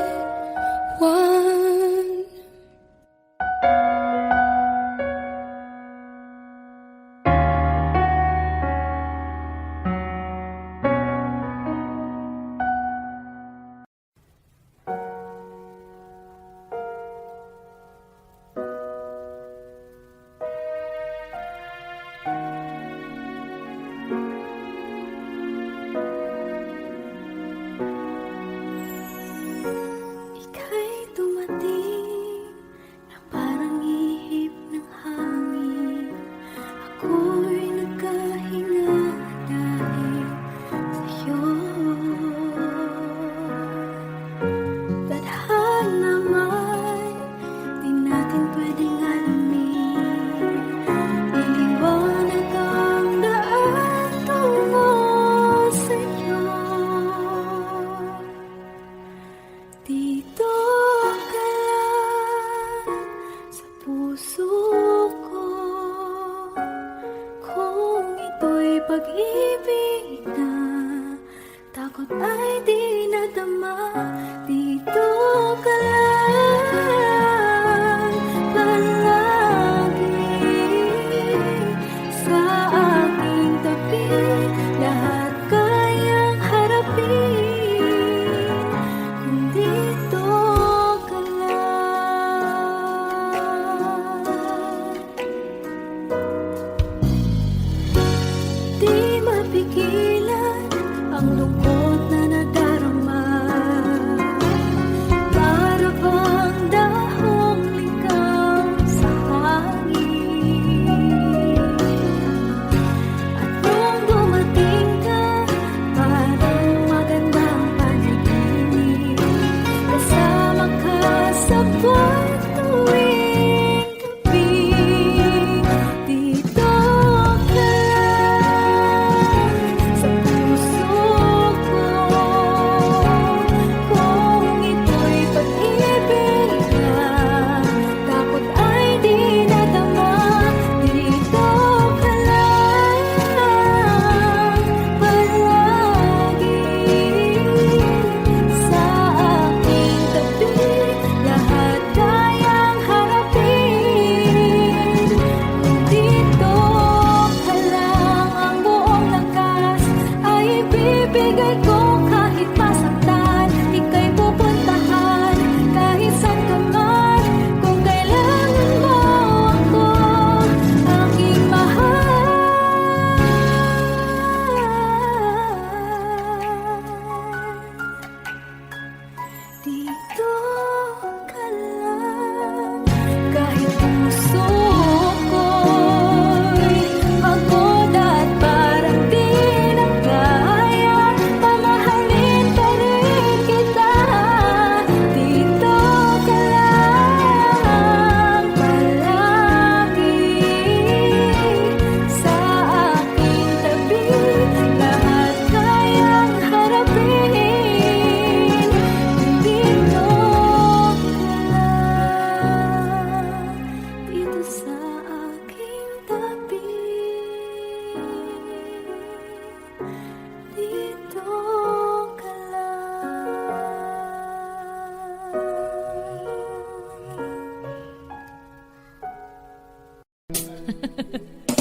Mahal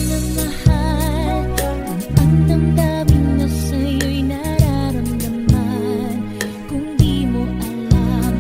na mahal ang damdamin na sa'yo'y nararamdaman. Kung di mo alam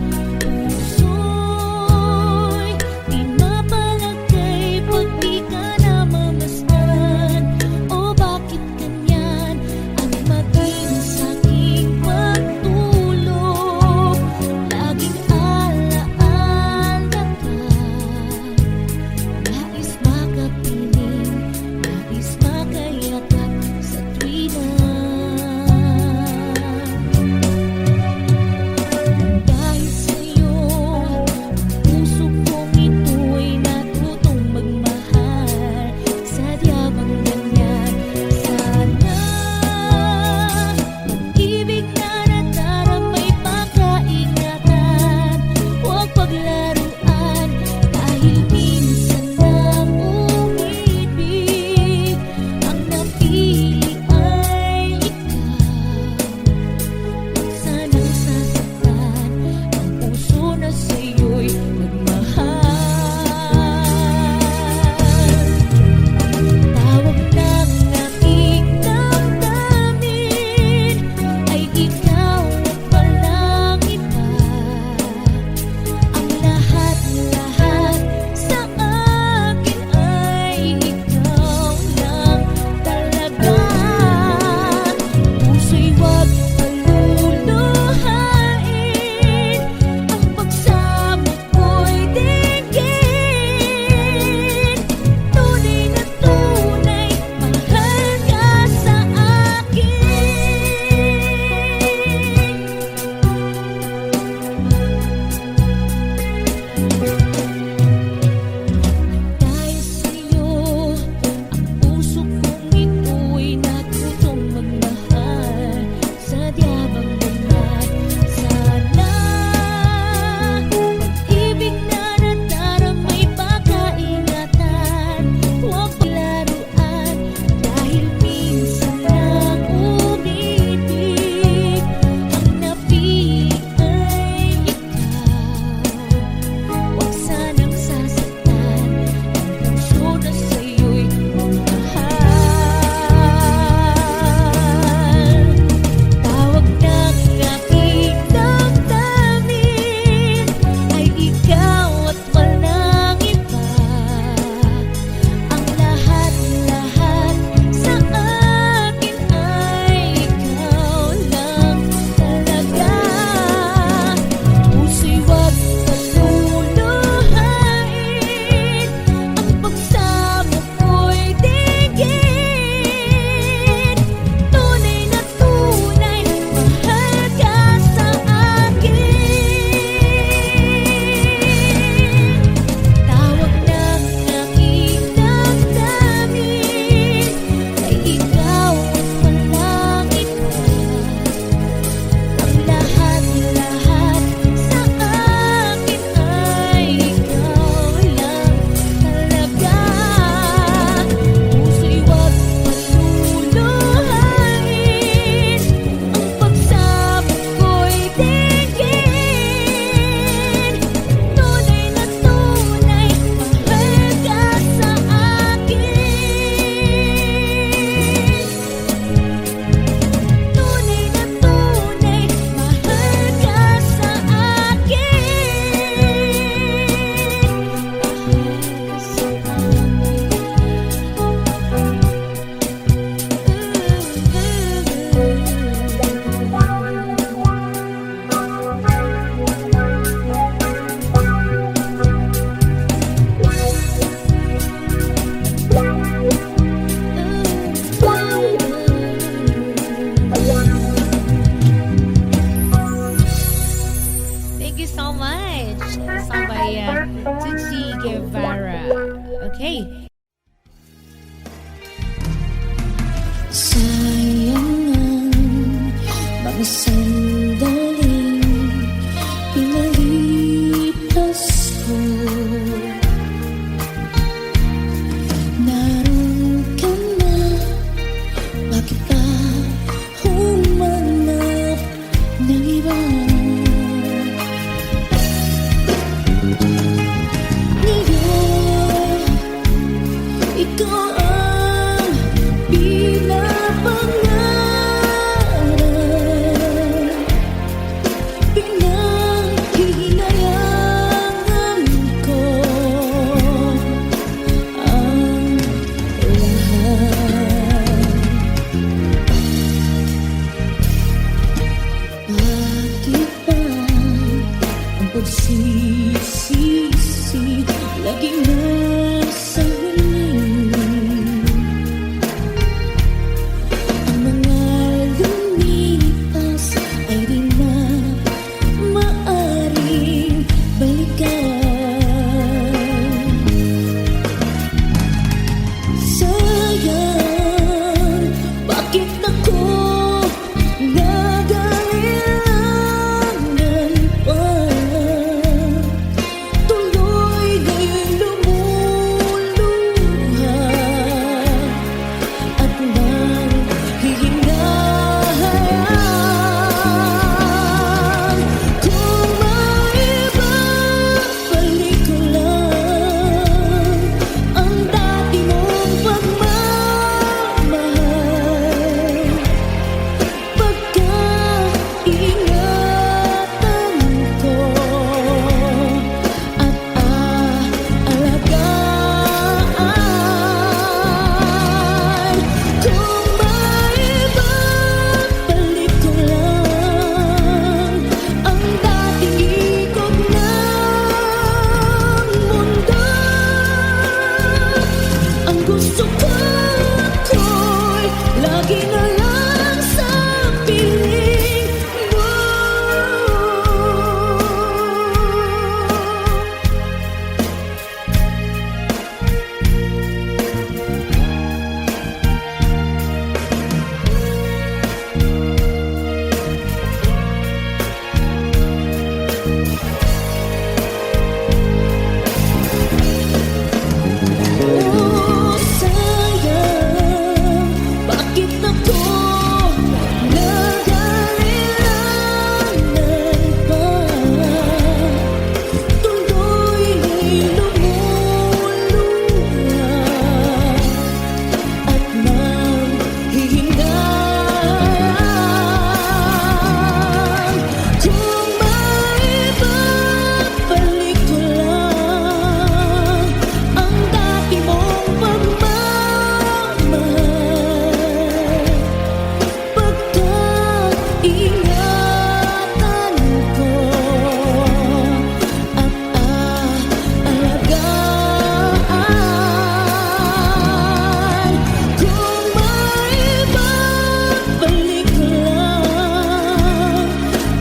balik lang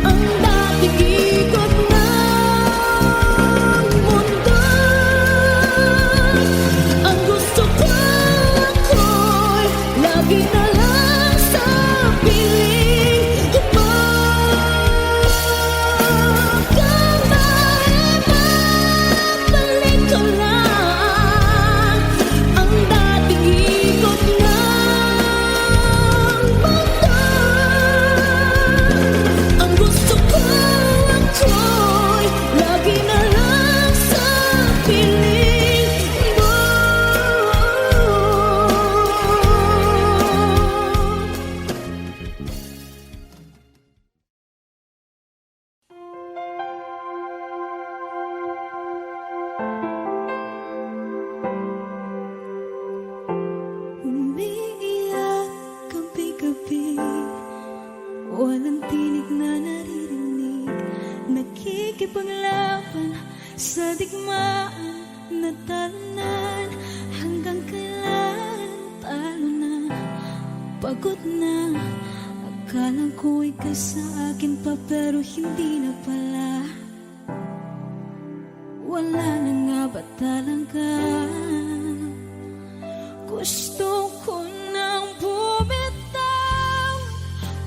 ang dating ikot ng mundo. Ang gusto ko ako'y lagi na lang sa piling mo. Kung maibabalik ko lang ang dating ikot ng mundo. Ang gusto ko ako'y lagi na lang sa piling mo. Umiiyak gabi-gabi, walang tinig na naririnig, nakikipaglaban sa digmaan na talunan. Hanggang kailan talo na, pagod na. Akala ko ika'y sa akin pa pero hindi na pala. Wala na nga ba talaga? Gusto ko nang bumitaw,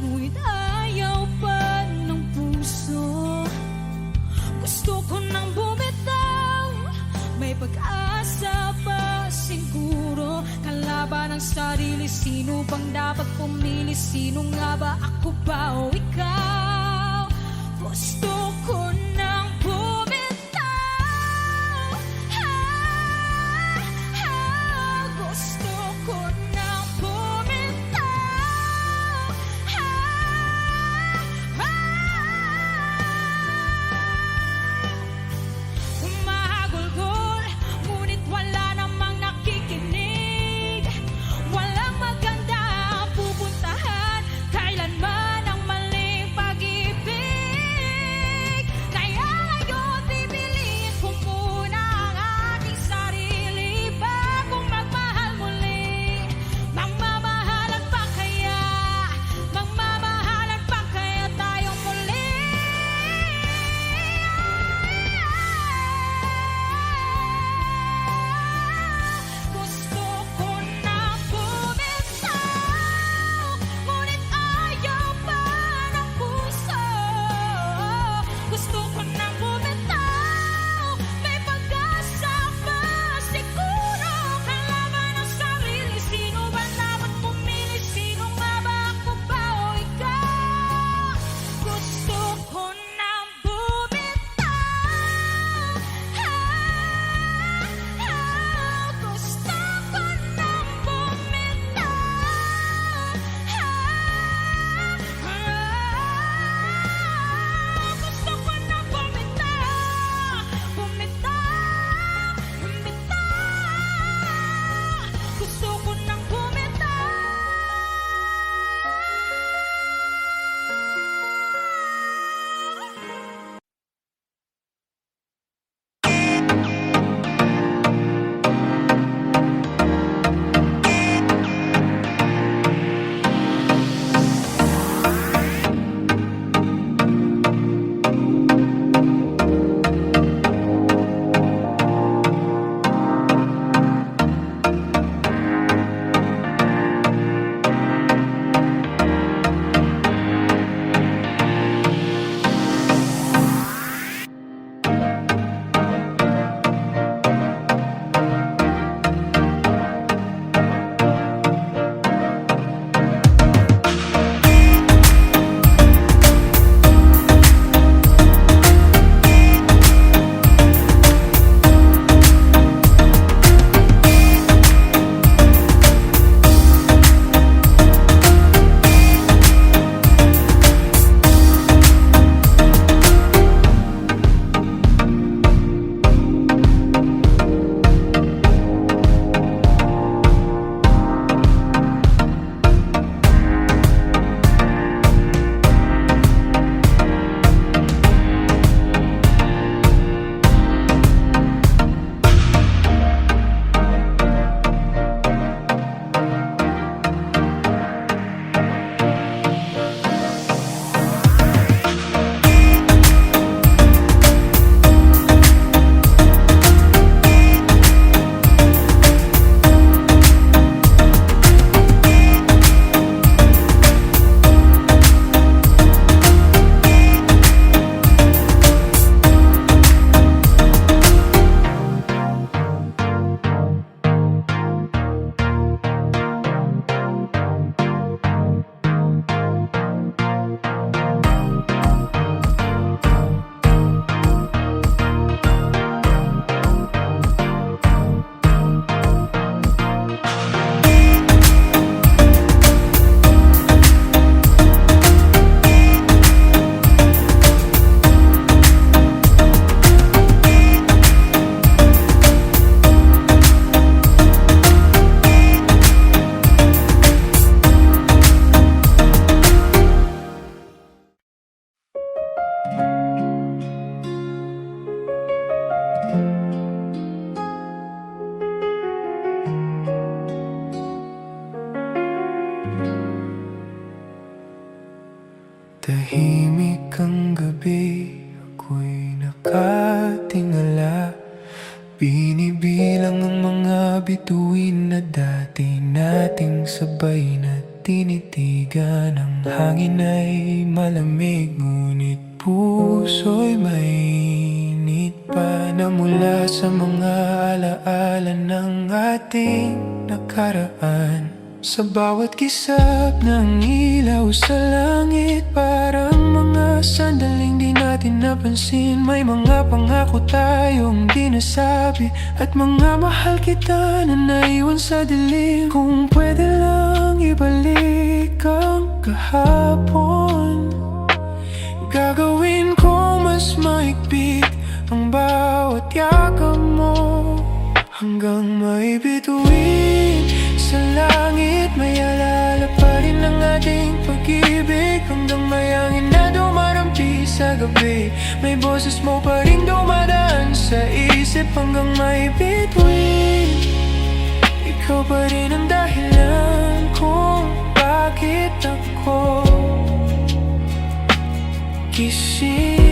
ngunit ayaw pa ng puso. Gusto ko nang bumitaw, may pag-asa pa siguro. Kalaban ng sarili, sino bang dapat pumili? Sino nga ba, ako ba o ikaw? Gusto ko nang bumitaw, gusto ko nang bumitaw, Umahagulgol, ngunit wala namang nakikinig. Walang maganda ang pupuntahan, kailanman ang maling pag-ibig. Tahimik ang gabi, ako'y nakatingala. Binibilang ang mga bituin na dati nating sabay na tinitigan. Ang hangin ay malamig, ngunit puso'y mainit pa na mula sa mga alaala ng ating nakaraan. Sa bawat kisap ng ilaw sa langit, parang mga sandaling di natin napansin. May mga pangako tayong di nasabi, at mga mahal kita na naiwan sa dilim. Kung pwede lang ibalik ang kahapon, gagawin ko mas maigpit ang bawat yakap mo, hanggang may bituin sa langit. May alala pa rin ang ating pag-ibig, hanggang may hangin na dumarampi sa gabi. May boses mo pa rin dumadaan sa isip, hanggang may bituin. Ikaw pa rin ang dahilan kung bakit ako gising.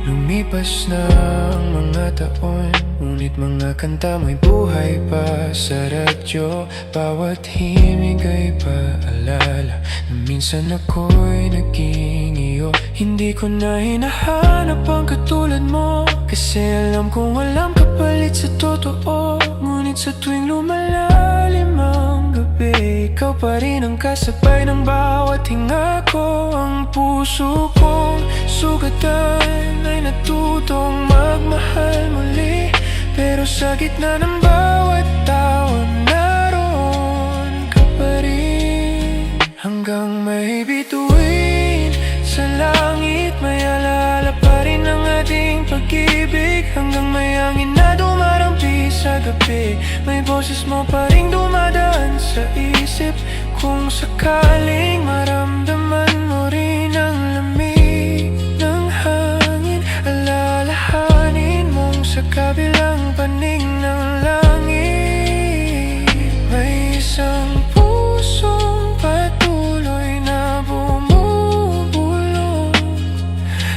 Lumipas na ang mga taon, ngunit mga kanta may buhay pa sa radyo. Bawat himig ay paalala na minsan ako'y naging iyo. Hindi ko na hinahanap ang katulad mo, kasi alam kong walang kapalit sa totoo. Ngunit sa tuwing lumalalim ang gabi, ikaw pa rin ang kasabay ng bawat hinga ko. Ang puso kong sugatan ay natutong magmahal muli, pero sa gitna ng bawat tawa naroon ka pa rin. Hanggang may bituin sa langit, may alala pa rin ang ating pag-ibig. Hanggang may hangin na dumarampi sa gabi, may boses mo pa rin dumadaan sa isip. Kung sakaling maramdaman mo rin ang lamig ng hangin, alalahanin mong sa kabilang panig ng langit may isang pusong patuloy na bumubulong.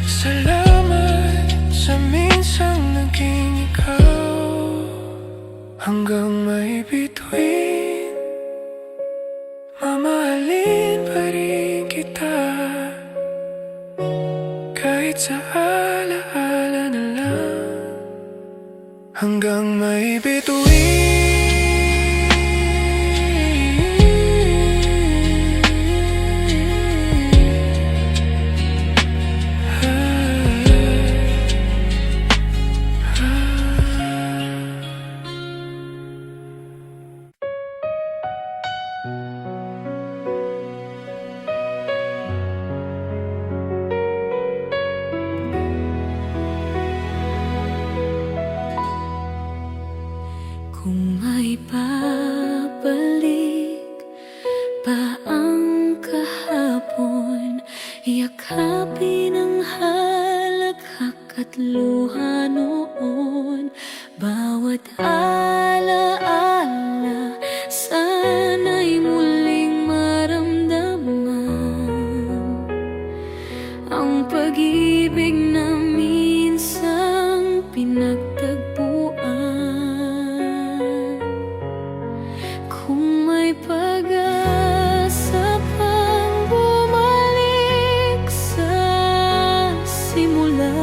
Salamat sa minsang naging ikaw, hanggang may bituin, mamahalin pa rin kita. Kahit sa alaala na lang, hanggang may bituin. Kung may babalik pa ang kahapon, yakapin ang halakhak at luha noon. Bawat alaala sana'y muling maramdaman ang pag-ibig na minsang pinagtagpuan. Kung may pag-asa pang bumalik sa simula,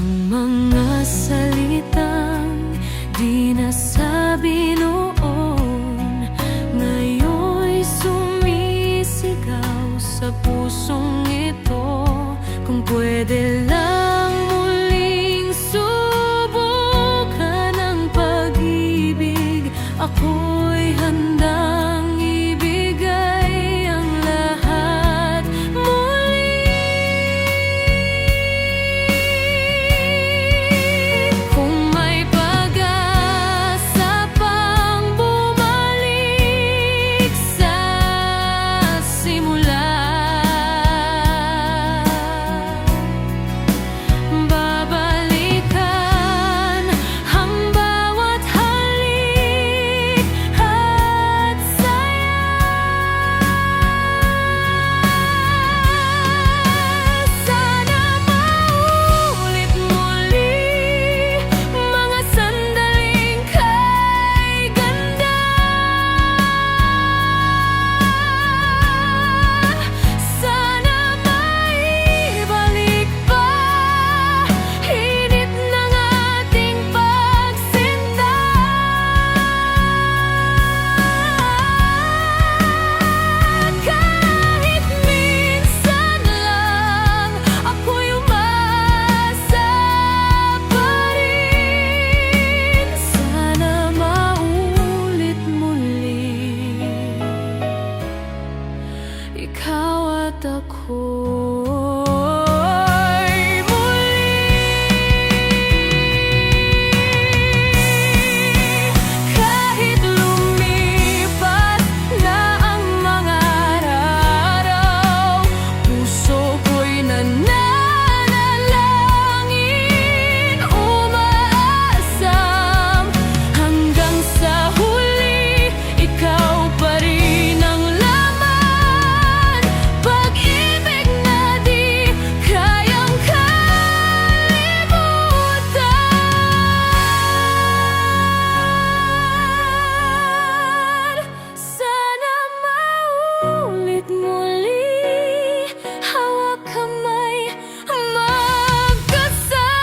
Ang mga salitang di nasabi noon, ngayon'y sumisigaw sa pusong ito. Kung pwede lang muling subukan ang pag-ibig, ako'y handang ibigay ang lahat muli. Kung may pag-asa pang bumalik sa simula, babalikan ang bawat halik at saya. Sana maulit muli mga sandaling kay ganda. Sana maibalik pa init ng ating pagsinta. Kahit minsan lang ako'y umasa pa rin. Sana maulit muli ikaw at ako'y muli. Kahit lumipas na ang mga araw, puso ko'y nananalangin, umaasam hanggang sa huli. Ikaw pa rin ang laman, pag-ibig na di kayang kalimutan. Sana maulit muli, hawak kamay, magkasama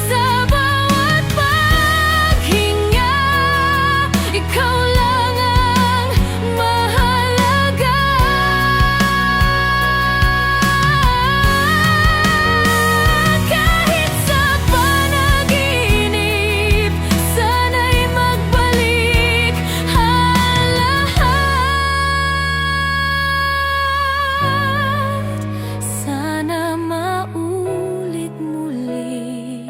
sa bawat paghinga. Ikaw lang ang mahalaga. Kahit sa panaginip, sana'y magbalik ang lahat. Sana maulit muli,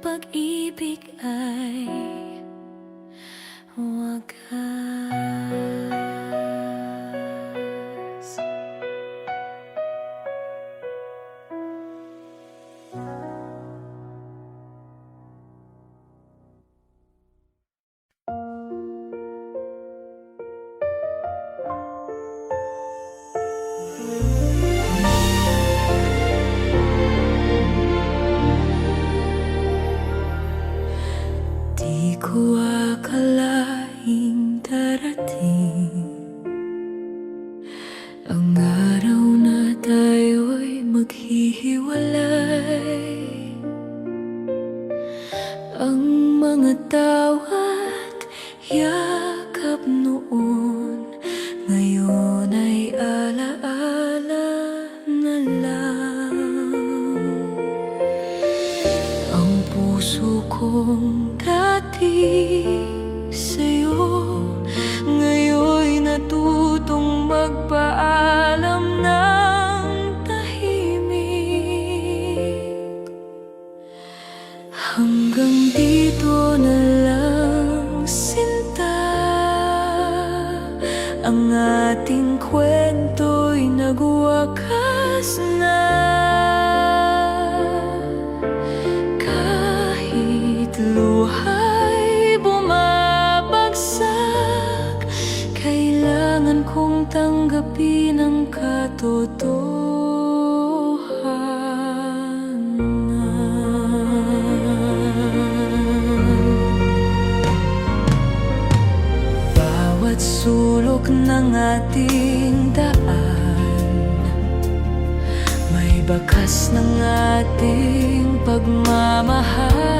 pag-ibig ay wagas. Di ko akalaing darating ang araw na tayo'y maghihiwalay. Ang mga tawa't yakap noon, ngayon ay alaala na lang. Ang puso kong dati sa'yo, ngayon'y natutong magpaalam ng tahimik. Hanggang dito na lang, sinta, ang ating kwento'y nagwakas na. Kahit luha'y bumabagsak, kailangan kong tanggapin ang katotohanan. Bawat sulok ng ating daan bakas ng ating pagmamahal.